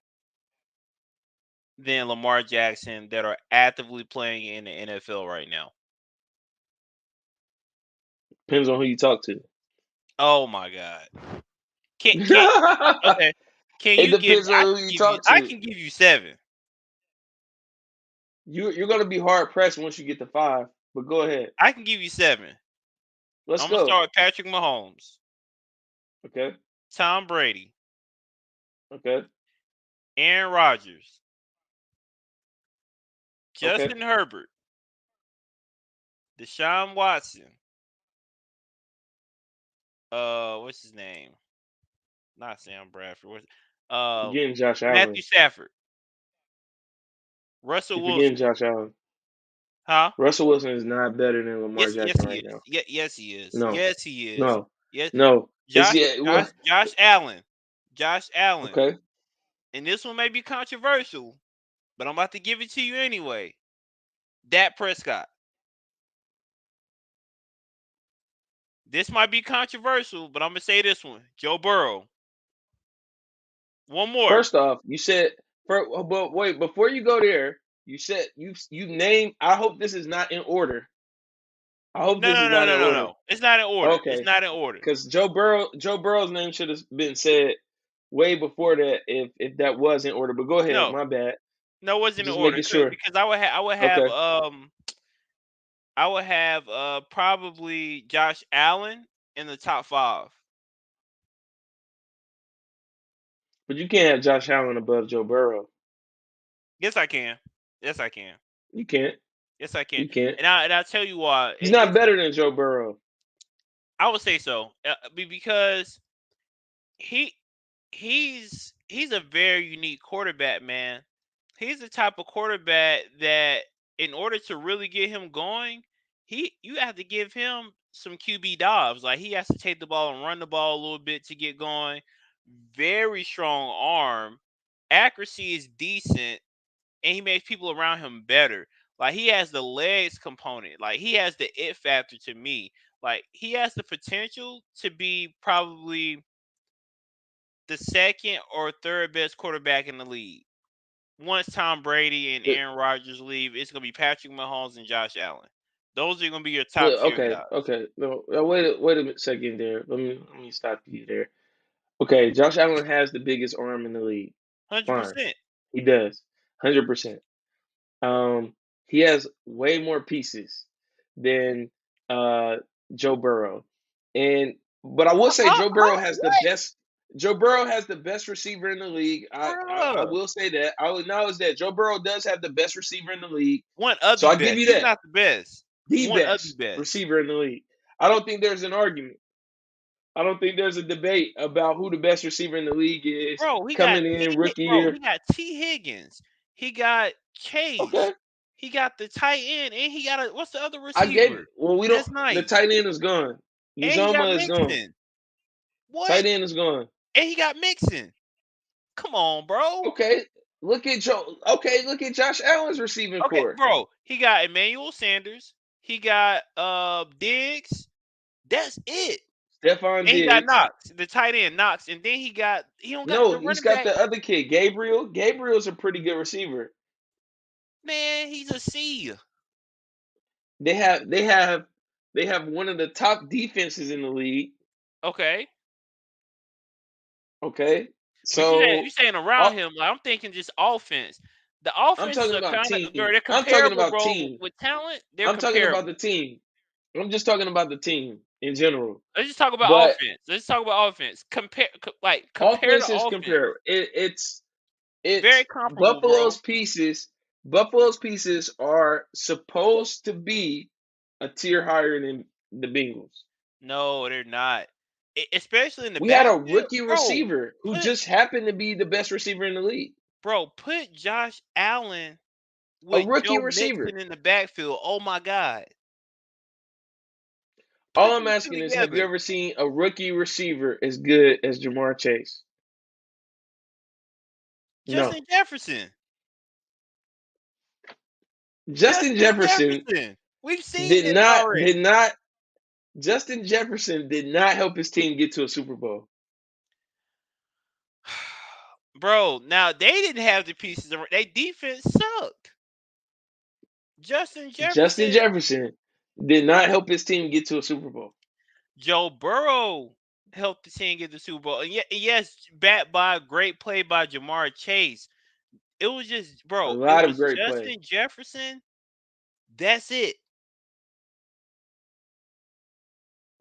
than Lamar Jackson that are actively playing in the NFL right now? Depends on who you talk to. Oh my God. Can okay. Can It you give depends on who you talk I to. can give you 7. You're gonna be hard pressed once you get to 5. But go ahead. I can give you 7. Let's I'm gonna go. start with Patrick Mahomes, Okay. Tom Brady, Okay. Aaron Rodgers, Okay. Justin Herbert, Deshaun Watson, what's his name? Not Sam Bradford. What's Forgetting Josh Matthew Allen. Stafford, Russell You're forgetting Wilson. Josh Allen. Huh? Russell Wilson is not better than Lamar Yes, Jackson he right is. now. Yes, he is. No. Yes, he is. No. Yes. No. It's yeah. Well, Josh Allen. Josh Allen. okay. And this one may be controversial, but I'm about to give it to you anyway. Dak Prescott. This might be controversial, but I'm gonna say this one. Joe Burrow. One more. First off, you said. But wait, before you go there, you said you named. I hope this is not in order. I hope No, this no, is no, not in no, no, order. no. It's not in order. It's Okay. not in order. Because Joe Burrow's name should have been said way before that if that was in order. But go ahead, No, my bad. no, it wasn't in Just order making sure. because Okay. I would have probably Josh Allen in the top 5. But you can't have Josh Allen above Joe Burrow. Yes, I can. Yes, I can. You can't. Yes, I can. You can't. And I'll tell you why. He's not better than Joe Burrow. I would say so because he he's a very unique quarterback, man. He's the type of quarterback that in order to really get him going, you have to give him some QB dives. Like he has to take the ball and run the ball a little bit to get going. Very strong arm. Accuracy is decent and he makes people around him better. Like he has the legs component. Like he has the it factor to me. Like he has the potential to be probably the second or third best quarterback in the league. Once Tom Brady and But Aaron Rodgers leave, it's gonna be Patrick Mahomes and Josh Allen. Those are gonna be your but top tier okay, guys. okay. No, wait a second there. Let me stop you there. Okay, Josh Allen has the biggest arm in the league. hundred Fine, percent. he does, 100%. Um, he has way more pieces than uh Joe Burrow, and but I will say Huh? Joe Burrow Huh? has the What? best. Joe Burrow has the best receiver in the league. I Bruh. will say that. I will acknowledge that Joe Burrow does have the best receiver in the league. One of So the I give best. you He's that. not the best. The One of the best best. receiver in the league. I don't think there's an argument. I don't think there's a debate about who the best receiver in the league is Bro, coming in rookie He year. got T Higgins. He got Chase. Okay. He got the tight end, and he got what's the other I gave receiver? well we don't That's the nice. tight end is gone. And he got Uzoma is gone. Mixon. What? Tight end is gone. And he got Mixon. Come on, bro. Okay. Look at Josh Allen's receiving Okay, core. bro. He got Emmanuel Sanders. He got Diggs. That's it. Stephon And he got Diggs. Knox, the tight end Knox, and then he don't got No, the he's running got back. the other kid, Gabriel. Gabriel's a pretty good receiver. Man, he's a C. They have they have they have one of the top defenses in the league. Okay, Okay. but you So saying uh, around him? Like I'm thinking just offense. The I'm offenses talking are about kind of bro. team. They're I'm talking comparable, about bro. team. With talent, they're I'm talking about the comparable. team. I'm just talking about the team in general. Let's just talk about But offense. Let's talk about offense. Compare the offense is offense. compare. It's Very comparable, bro. Buffalo's pieces. Buffalo's pieces are supposed to be a tier higher than the Bengals. No, they're not. Especially in the We had a backfield, rookie bro. receiver who Put just happened to be the best receiver in the league. put Josh Allen A with rookie Joe receiver. Mixon in the backfield. Oh my God. All Put I'm them two asking is, have you together. ever seen a rookie receiver as good as Jamar Chase? No. Justin Jefferson. Justin Justin Jefferson Jefferson. We've seen did this not did already. not Justin Jefferson did not help his team get to a Super Bowl. Bro, now they didn't have the pieces. Their defense sucked. Justin Justin Jefferson, Jefferson did not help his team get to a Super Bowl. Joe Burrow helped the team get the Super Bowl. And yes, backed by a great play by Jamar Chase. It was just, A bro, it lot of was great play. Justin Jefferson. That's it.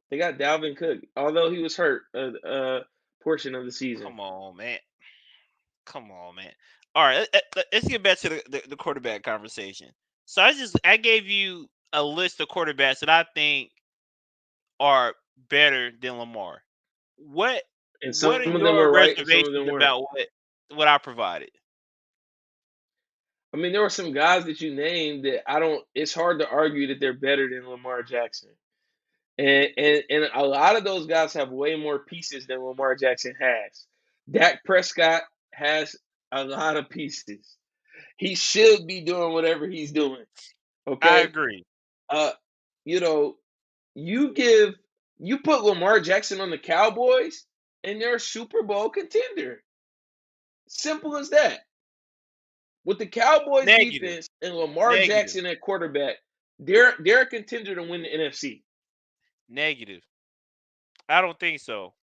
They got Dalvin Cook, although he was hurt a portion of the season. Come on, man. Come on, man. All right, let's get back to the quarterback conversation. So I gave you a list of quarterbacks that I think are better than Lamar. What And what are some of them your were right and some of reservations them weren't. about what I provided? I mean, there were some guys that you named that I don't. It's hard to argue that they're better than Lamar Jackson, and a lot of those guys have way more pieces than Lamar Jackson has. Dak Prescott has a lot of pieces. He should be doing whatever he's doing. I Okay, agree. uh, you know, you give you put Lamar Jackson on the Cowboys, and they're a Super Bowl contender. Simple as that. With the Cowboys Negative. defense and Lamar Negative. Jackson at quarterback, they're a contender to win the NFC. Negative. I don't think so.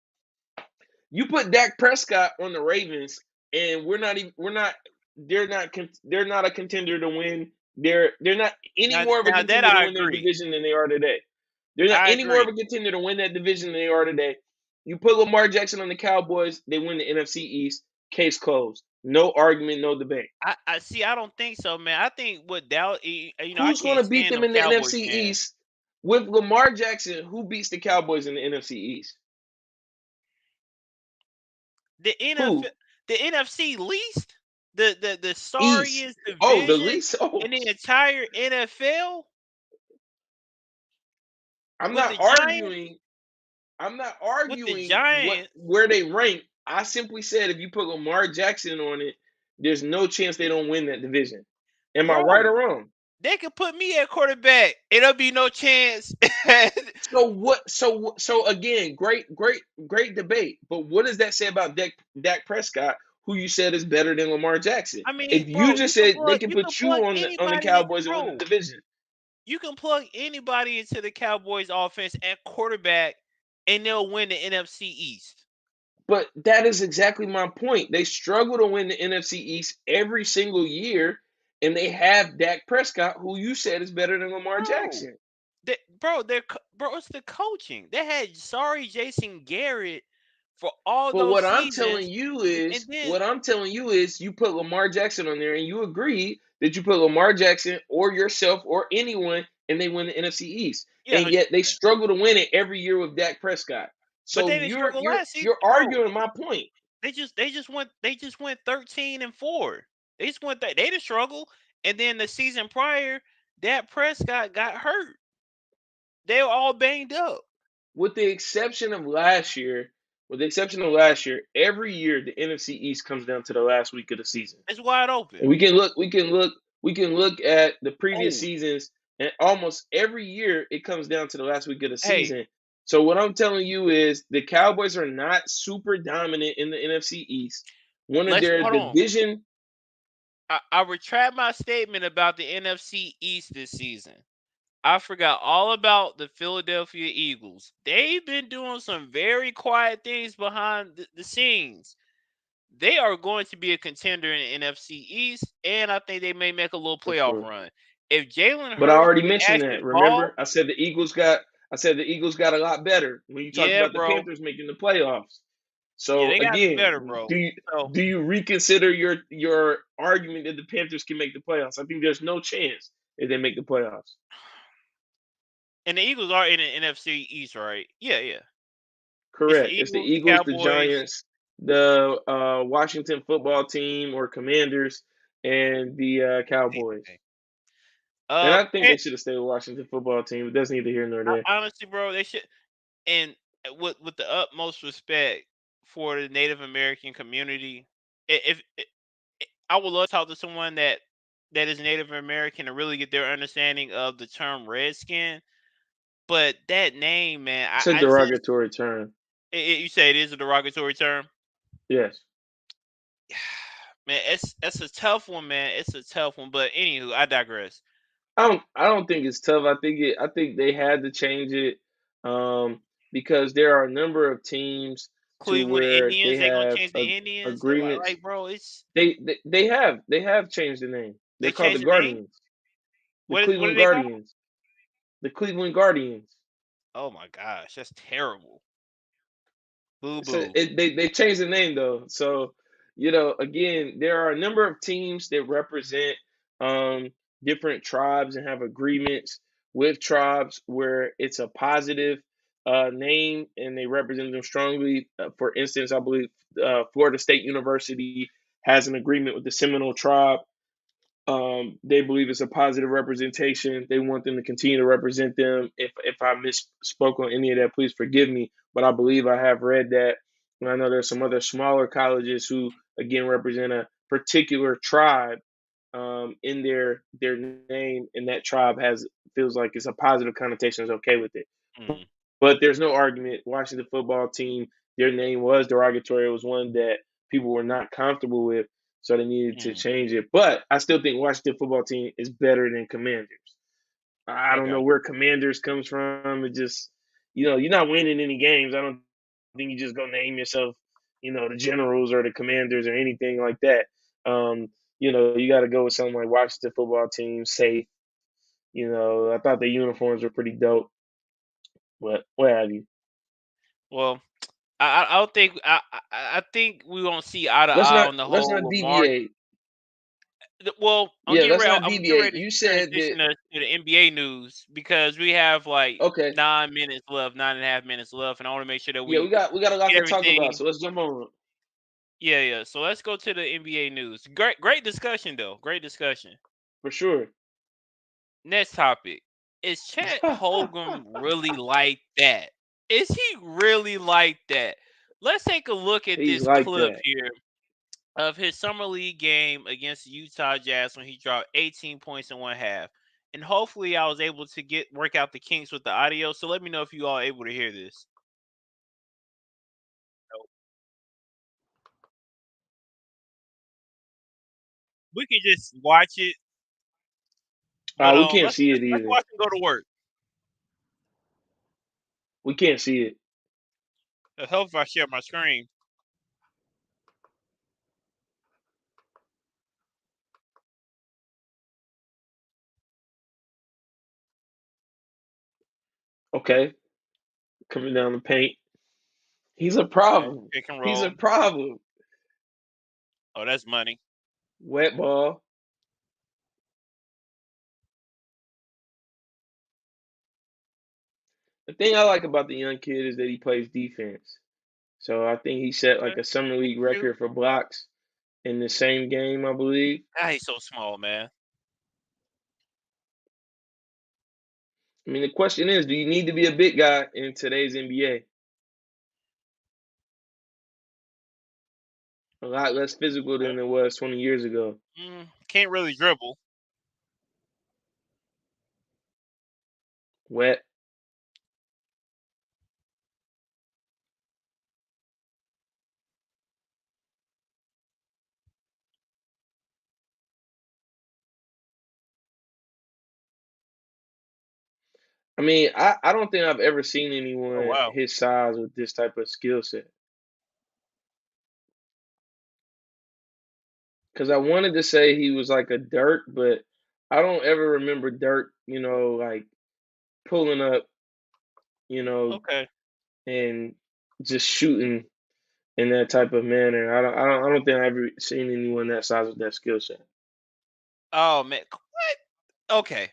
You put Dak Prescott on the Ravens, and they're not a contender to win. They're not any Now more of a now that contender to I win their agree. division than they are today. They're not I any more of agree. a contender to win that division than they are today. You put Lamar Jackson on the Cowboys, they win the NFC East. Case closed. No argument, no debate. I see. I don't think so, man. I think what Dallas. I Who's going can't to beat stand them them in the Cowboys NFC fans. East with Lamar Jackson? Who beats the Cowboys in the NFC East? The NFL, Who? the NFC least, the East. sorriest Oh, the division least. Oh, in the entire NFL I'm with not the Giants. arguing. I'm not With the arguing what Giants, where they rank. I simply said if you put Lamar Jackson on it, there's no chance they don't win that division. Am I right or bro, wrong? they could put me at quarterback. It'll be no chance. So what? So again, great debate. But what does that say about Dak Prescott, who you said is better than Lamar Jackson? I mean, If you bro, just said they can you can put you plug on the anybody in, Cowboys and win the bro. division, You can plug anybody into the Cowboys offense at quarterback, and they'll win the NFC East. but that is exactly my point. They struggle to win the NFC East every single year, and they have Dak Prescott, who you said is better than Lamar Bro, Jackson. bro, it's the coaching. They had sorry Jason Garrett for all But those seasons, and then what I'm telling you is, you put Lamar Jackson on there, and you agree that you put Lamar Jackson or yourself or anyone, and they win the NFC East, yeah, and yet they struggle to win it every year with Dak Prescott. but So they didn't struggle last season, you're bro. arguing my point. They just went 13-4. They just went that they didn't struggle, and then the season prior, that Prescott got hurt. They were all banged up. With the exception of last year, every year the NFC East comes down to the last week of the season. It's wide And open. we can look at the previous Oh, seasons, and almost every year it comes down to the last week of the hey, season. So what I'm telling you is the Cowboys are not super dominant in the NFC East. One of let's their hold on. division, I retract my statement about the NFC East this season. I forgot all about the Philadelphia Eagles. They've been doing some very quiet things behind the scenes. They are going to be a contender in the NFC East, and I think they may make a little of playoff course. run. If Jalen But I Hurts already can mentioned actually that. ball, Remember, I said the Eagles got a lot better when you talked yeah, about the bro. Panthers making the playoffs. Yeah, So they gotta be better, again, bro. do you So, do you reconsider your argument that the Panthers can make the playoffs? I think there's no chance if they make the playoffs. and the Eagles are in the NFC East, right? Yeah, yeah. It's the Correct. It's the Eagles, the Eagles, the Cowboys. Giants, the Washington football team or Commanders, and the Cowboys. Okay. And I think Pan- they should have stayed with Washington football team, but that's neither here nor there. honestly, bro, they should. And with the utmost respect for the Native American community, if I would love to talk to someone that is Native American and really get their understanding of the term redskin. But that name, man, It's a I just derogatory term. you say it is a derogatory term. Yes. Man, it's a tough one, man. It's a tough one. But anywho, I digress. I don't think it's tough. I think they had to change it um, because there are a number of teams to Cleveland where they Indians, they gonna have change the Indians. agreements. Like, bro, it's They have changed the name. They're they called the changed the name. Guardians, the What are Cleveland they called? Guardians, the Cleveland Guardians. Oh my gosh, that's terrible. Boo So boo. they changed the name though. So again, there are a number of teams that represent um, different tribes and have agreements with tribes where it's a positive name and they represent them strongly. For instance, I believe Florida State University has an agreement with the Seminole tribe. They believe it's a positive representation. They want them to continue to represent them. If I misspoke on any of that, please forgive me. But I believe I have read that. And I know there's some other smaller colleges who again represent a particular tribe in their name, and that tribe has feels like it's a positive connotation. Is okay with it. Mm, But there's no argument. Washington football team, their name was derogatory. It was one that people were not comfortable with, so they needed to mm. change it. But I still think Washington football team is better than Commanders. I don't Okay. know where Commanders comes from. It just, you're not winning any games. I don't think you just go name yourself, the Generals or the Commanders or anything like that. Um, you got to go with something like Washington football team, safe. I thought the uniforms were pretty dope, but what have you. Well, I don't think I think we won't see eye to Let's eye not on the let's whole not Lamar. deviate. Well, Yeah, let's not I'm getting deviate. ready You to said that transition us to the NBA news because we have like okay. 9 minutes left, 9.5 minutes left, and I want to make sure that Yeah, we we got we got a lot get to talk about, everything. so let's jump on. Yeah, yeah. So let's go to the NBA news. Great discussion though. Great discussion. For sure. Next topic. Is Chet Holmgren really like that? Is he really like that? Let's take a look at He's this like clip that. here of his summer league game against the Utah Jazz when he dropped 18 points in one half. And hopefully I was able to work out the kinks with the audio. So let me know if you all are able to hear this. So we can just watch it, but We can't let's see let's, it let's either. watch him go to work. We can't see it. It'll help if I share my screen. Okay. Coming down the paint. He's a Okay, problem. pick and He's a roll. problem. Oh, that's money. Wet ball. The thing I like about the young kid is that he plays defense. So I think he set like Okay, a summer he league can shoot. record for blocks in the same game, I believe. Ah, he's so small, man. I mean, the question is, do you need to be a big guy in today's NBA? A lot less physical Okay. than it was 20 years ago. Can't really dribble. Wet. I mean, I don't think I've ever seen Oh anyone wow. his size with this type of skill set. Because I wanted to say he was like a Dirk, but I don't ever remember Dirk, like pulling up, you know, Okay. and just shooting. in that type of manner. I don't think I've ever seen anyone that size with that skill set. Oh man, what? Okay,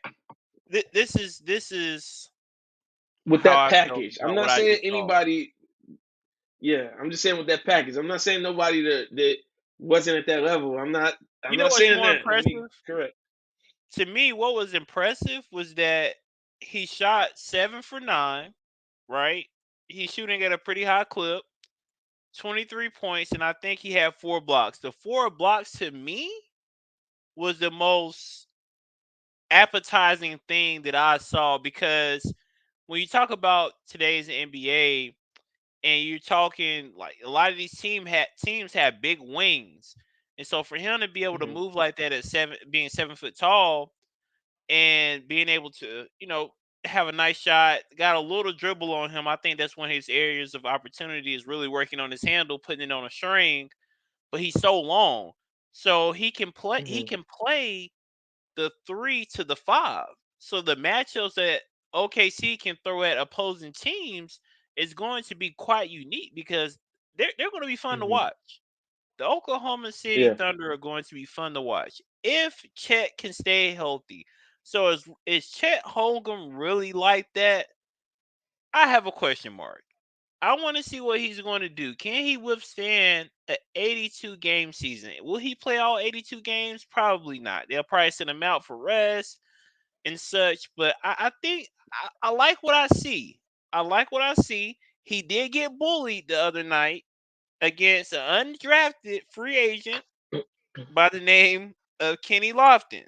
this is With how that I felt package, I'm about what not I saying just saw. anybody. Yeah, I'm just saying with that package. I'm not saying nobody that wasn't at that level. I'm You know not what's saying more that. Let me impressive correct. to me? What was impressive was that he shot 7 for 9. Right, he's shooting at a pretty high clip, 23 points, and I think he had 4 blocks. The 4 blocks to me was the most appetizing thing that I saw because when you talk about today's NBA and you're talking like a lot of these teams have big wings. And so for him to be able to Hmm. move like that at being 7 foot tall and being able to, have a nice shot, got a little dribble on him. I think that's one of his areas of opportunity is really working on his handle, putting it on a string, but he's so long. So he Hmm. can play the 3 to the 5. So the matchups that OKC can throw at opposing teams is going to be quite unique because they're going to be fun to Hmm. watch. The Oklahoma City Yeah. Thunder are going to be fun to watch if Chet can stay healthy. So is Chet Holmgren really like that? I have a question mark. I want to see what he's going to do. Can he withstand an 82 game season? Will he play all 82 games? Probably not. They'll probably send him out for rest and such. But I think I like what I see. I like what I see. He did get bullied the other night against an undrafted free agent by the name of Kenny Lofton.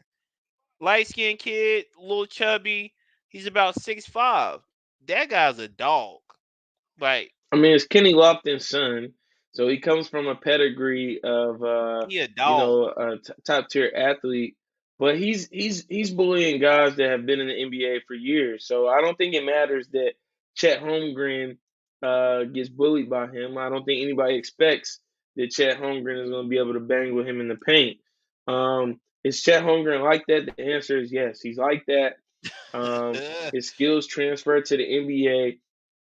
Light skinned kid, little chubby. He's about 6'5". That guy's a dog. Like, I mean, it's Kenny Lofton's son, so he comes from a pedigree of he a dog. a top tier athlete. But he's bullying guys that have been in the NBA for years. So I don't think it matters that Chet Holmgren gets bullied by him. I don't think anybody expects that Chet Holmgren is going to be able to bang with him in the paint. Is Chet Holmgren like that? The answer is yes. He's like that. His skills transfer to the NBA.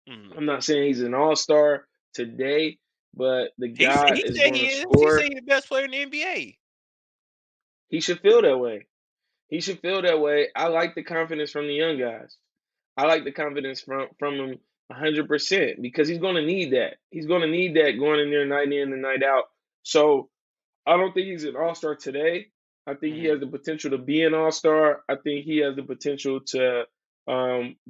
Mhm. I'm not saying he's an all-star today, but the He said guy he is said going he to is. He said score. he's the best player in the NBA. He should feel that way. He should feel that way. I like the confidence from the young guys. I like the confidence from him 100% because he's going to need that. He's going to need that going in there night in and night out. So I don't think he's an all star today. I think he has Mhm. the potential to be an all star. I think he has the potential to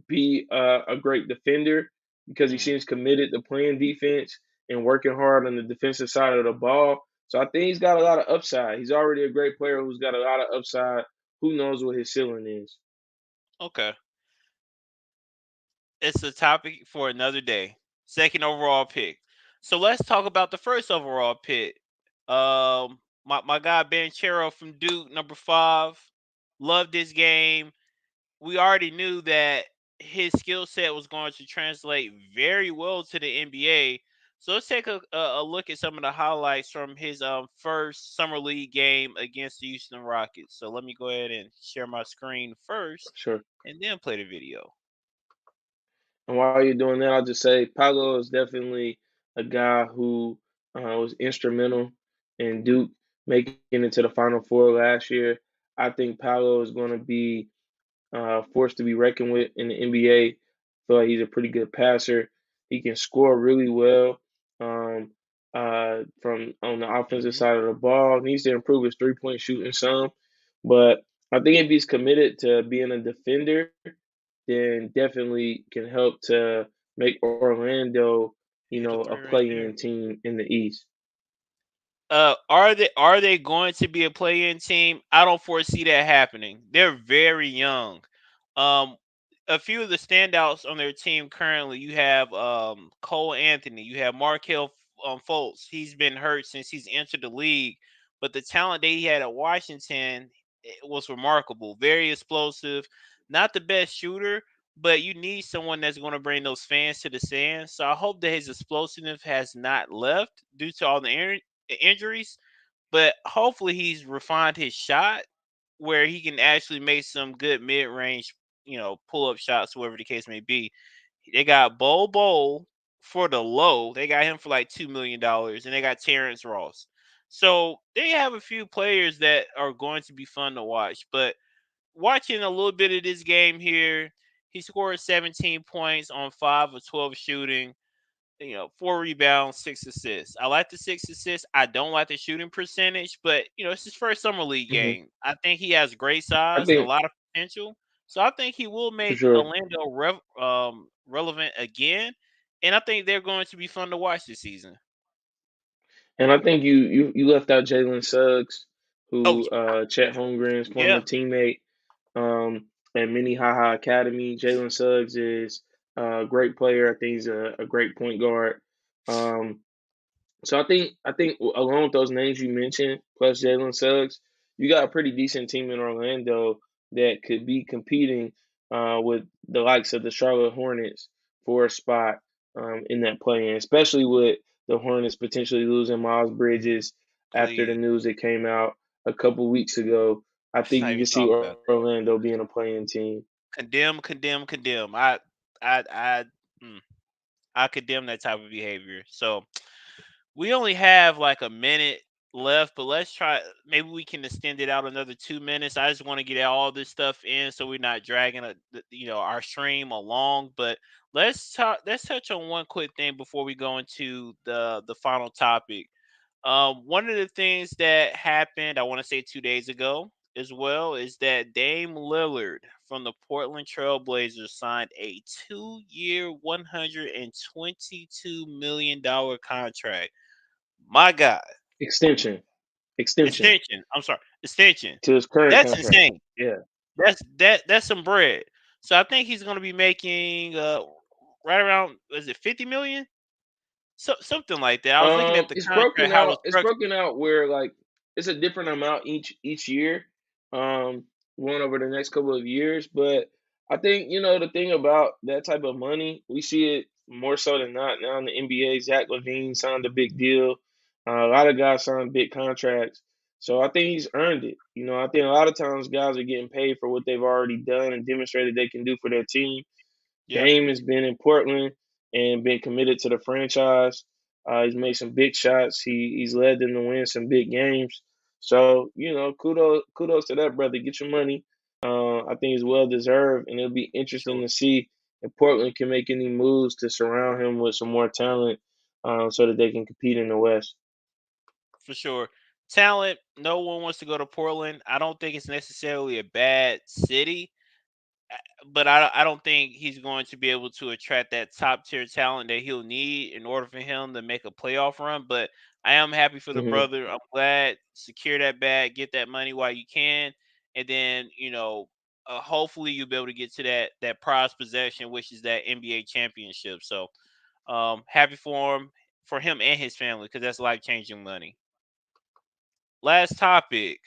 be a great defender because he Mhm. seems committed to playing defense and working hard on the defensive side of the ball. So I think he's got a lot of upside. He's already a great player who's got a lot of upside. Who knows what his ceiling is? Okay. It's a topic for another day. Second overall pick. So let's talk about the first overall pick. My guy Ben Chero from Duke, number 5. Loved this game. We already knew that his skill set was going to translate very well to the NBA. So let's take a look at some of the highlights from his first summer league game against the Houston Rockets. So let me go ahead and share my screen first, Sure. and then play the video. And while you're doing that, I'll just say Paolo is definitely a guy who was instrumental in Duke making it to the Final Four last year. I think Paolo is going to be forced to be reckoned with in the NBA. I feel like he's a pretty good passer. He can score really well from on the offensive Hmm. side of the ball. He needs to improve his 3-point shooting some, but I think if he's committed to being a defender, then definitely can help to make Orlando, Hit a a three right there. play-in team in the East. Are they going to be a play-in team? I don't foresee that happening. They're very young. Um, a few of the standouts on their team currently, you have Cole Anthony, you have Markel Fultz. He's been hurt since he's entered the league, but the talent that he had at Washington was remarkable. Very explosive. Not the best shooter, but you need someone that's going to bring those fans to the stands. So I hope that his explosiveness has not left due to all the injuries, but hopefully he's refined his shot where he can actually make some good mid-range, pull-up shots, whatever the case may be. They got Bol Bol. for the low. They got him for like $2 million, and they got Terrence Ross. So they have a few players that are going to be fun to watch. But watching a little bit of this game here, he scored 17 points on 5 of 12 shooting. 4 rebounds, 6 assists. I like the 6 assists. I don't like the shooting percentage, but it's his first summer league Hmm. game. I think he has great I size and a think lot of potential. So I think he will for make sure. Orlando relevant again, and I think they're going to be fun to watch this season. And I think you left out Jalen Suggs, Oh, who Chet Holmgren's yeah, former teammate at Minnehaha Academy. Jalen Suggs is a great player. I think he's a great point guard. Um, So I think along with those names you mentioned, plus Jalen Suggs, you got a pretty decent team in Orlando that could be competing with the likes of the Charlotte Hornets for a spot in that play-in, especially with the Hornets potentially losing Miles Bridges after the please. news that came out a couple weeks ago. I Let's think not you even can see talk about that. Orlando being a playing team. Condemn, condemn, condemn. I, mm, I condemn that type of behavior. So we only have like a minute left, but let's try. Maybe we can extend it out another 2 minutes. I just want to get all this stuff in, so we're not dragging our stream along. But let's talk. Let's touch on one quick thing before we go into the final topic. One of the things that happened, I want to say 2 days ago as well, is that Dame Lillard from the Portland Trailblazers signed a 2-year, $122 million contract. My God, Extension, extension extension. I'm sorry, extension. to his current That's contract. insane. Yeah. That's some bread. So I think he's going to be making right around, is it 50 million? So something like that. I was looking at the It's contract, broken how it was out. It's structured. broken out where like it's a different amount each year, um, going over the next couple of years. But I think the thing about that type of money, we see it more so than not now in the NBA. Zach LaVine signed a big deal. A lot of guys signed big contracts, so I think he's earned it. I think a lot of times guys are getting paid for what they've already done and demonstrated they can do for their team. Yep, Dame has been in Portland and been committed to the franchise. He's made some big shots. He's led them to win some big games. So kudos to that brother. Get your money. I think he's well deserved, and it'll be for interesting sure. to see if Portland can make any moves to surround him with some more talent, so that they can compete in the West. For sure. Talent, no one wants to go to Portland. I don't think it's necessarily a bad city, but I don't think he's going to be able to attract that top tier talent that he'll need in order for him to make a playoff run. But I am happy for the Hmm. brother. I'm glad, secure that bag, get that money while you can, and then hopefully you'll be able to get to that prize possession, which is that NBA championship. So happy for him and his family, because that's life changing money. Last topic.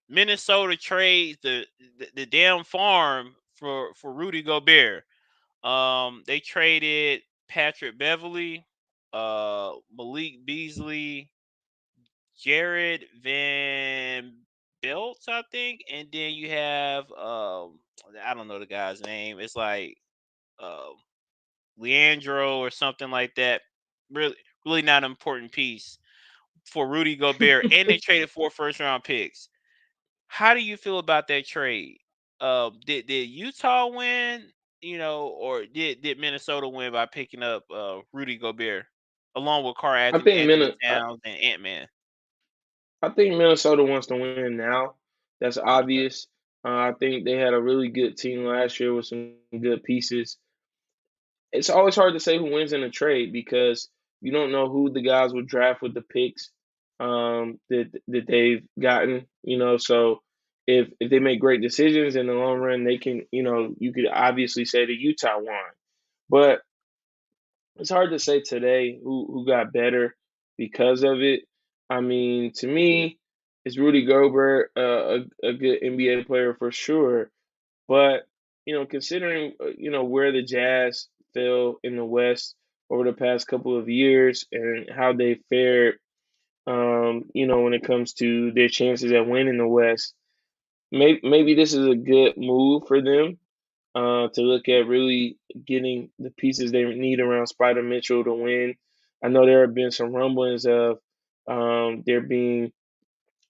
Minnesota trades the damn farm for Rudy Gobert. They traded Patrick Beverly, Malik Beasley, Jared Van Belt, I think, and then you have I don't know the guy's name. It's like um Leandro or something like that. Really, really not an important piece for Rudy Gobert, and they traded 4 first round picks. How do you feel about that trade? Did Utah win, or did Minnesota win by picking up Rudy Gobert along with Carl I Anthony, think Anthony Min- Towns and Ant Man? I think Minnesota wants to win now. That's Okay, obvious. I think they had a really good team last year with some good pieces. It's always hard to say who wins in a trade because you don't know who the guys would draft with the picks that they've gotten. So if they make great decisions in the long run, they can. You could obviously say that Utah won, but it's hard to say today who got better because of it. I mean, to me, it's Rudy Gobert, a good NBA player for sure. But considering where the Jazz fell in the West over the past couple of years and how they fared, when it comes to their chances at winning the West, maybe this is a good move for them. to look at really getting the pieces they need around Spider Mitchell to win. I know there have been some rumblings of there being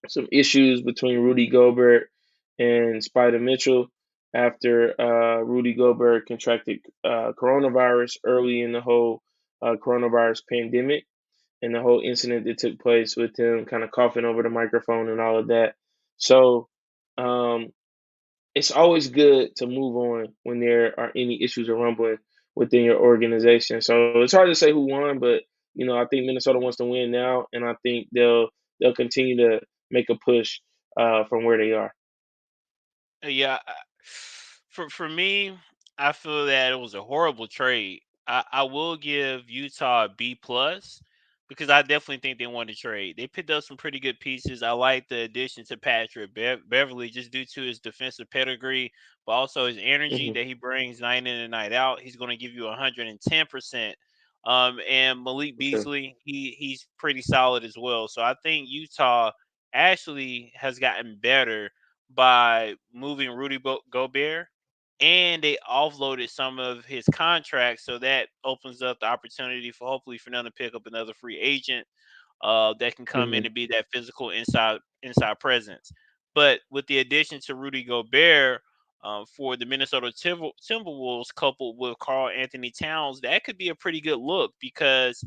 some issues between Rudy Gobert and Spider Mitchell after Rudy Gobert contracted coronavirus early in the whole coronavirus pandemic and the whole incident that took place with him kind of coughing over the microphone and all of that. So um, it's always good to move on when there are any issues or rumbling within your organization. So it's hard to say who won, but I think Minnesota wants to win now, and I think they'll continue to make a push from where they are. Yeah, for me, I feel that it was a horrible trade. I will give Utah a B+ because I definitely think they won the trade. They picked up some pretty good pieces. I like the addition to Patrick Beverly just due to his defensive pedigree, but also his energy Hmm. that he brings night in and night out. He's going to give you 110%. And Malik For sure. Beasley, he's pretty solid as well. So I think Utah actually has gotten better by moving Rudy Gobert, and they offloaded some of his contracts, so that opens up the opportunity for hopefully for them to pick up another free agent that can come in Hmm. and be that physical inside presence. But with the addition to Rudy Gobert for the Minnesota Timberwolves, coupled with Carl Anthony Towns, that could be a pretty good look because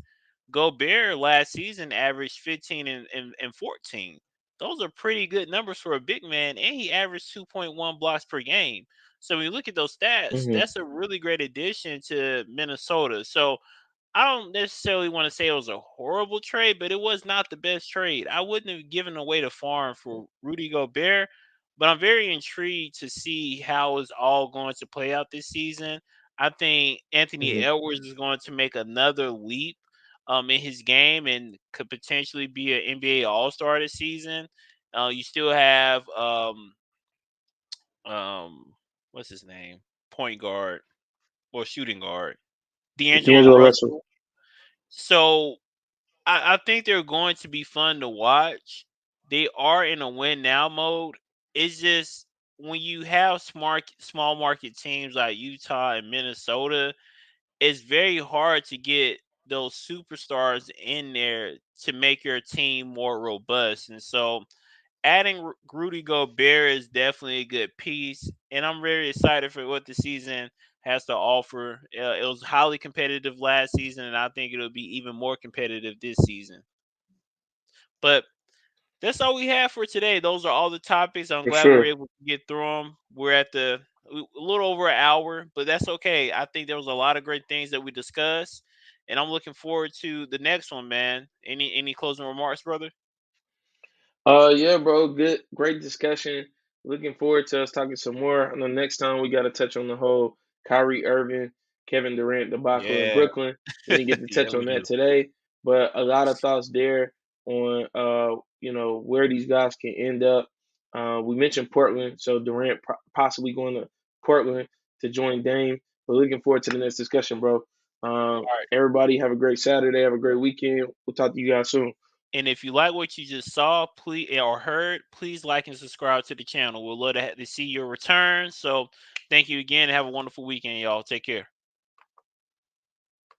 Gobert last season averaged 15 and 14. Those are pretty good numbers for a big man, and he averaged 2.1 blocks per game. So when you look at those stats, Hmm. that's a really great addition to Minnesota. So I don't necessarily want to say it was a horrible trade, but it was not the best trade. I wouldn't have given away the farm for Rudy Gobert, but I'm very intrigued to see how it's all going to play out this season. I think Anthony Hmm. Edwards is going to make another leap in his game and could potentially be an NBA All Star this season. You still have um, what's his name, point guard or shooting guard, D'Angelo D'Angelo Russell. Russell. So I think they're going to be fun to watch. They are in a win now mode. It's just when you have small market teams like Utah and Minnesota, it's very hard to get those superstars in there to make your team more robust. And so adding Rudy Gobert is definitely a good piece, and I'm very excited for what the season has to offer. It was highly competitive last season, and I think it'll be even more competitive this season. But that's all we have for today. Those are all the topics. I'm For glad we were sure. able to get through them. We're at a little over an hour, but that's okay. I think there was a lot of great things that we discussed, and I'm looking forward to the next one, man. Any closing remarks, brother? Yeah, bro. Good, great discussion. Looking forward to us talking some more. I know next time we got to touch on the whole Kyrie Irving, Kevin Durant debacle in Yeah, Brooklyn. We didn't get to yeah, touch we on that do. today, but a lot of thoughts there on where these guys can end up. We mentioned Portland, so Durant possibly going to Portland to join Dame. We're looking forward to the next discussion, bro. All right. Everybody have a great Saturday. Have a great weekend. We'll talk to you guys soon. And if you like what you just saw, please or heard, please like and subscribe to the channel. We'll love to see your return. So, thank you again, and have a wonderful weekend, y'all. Take care.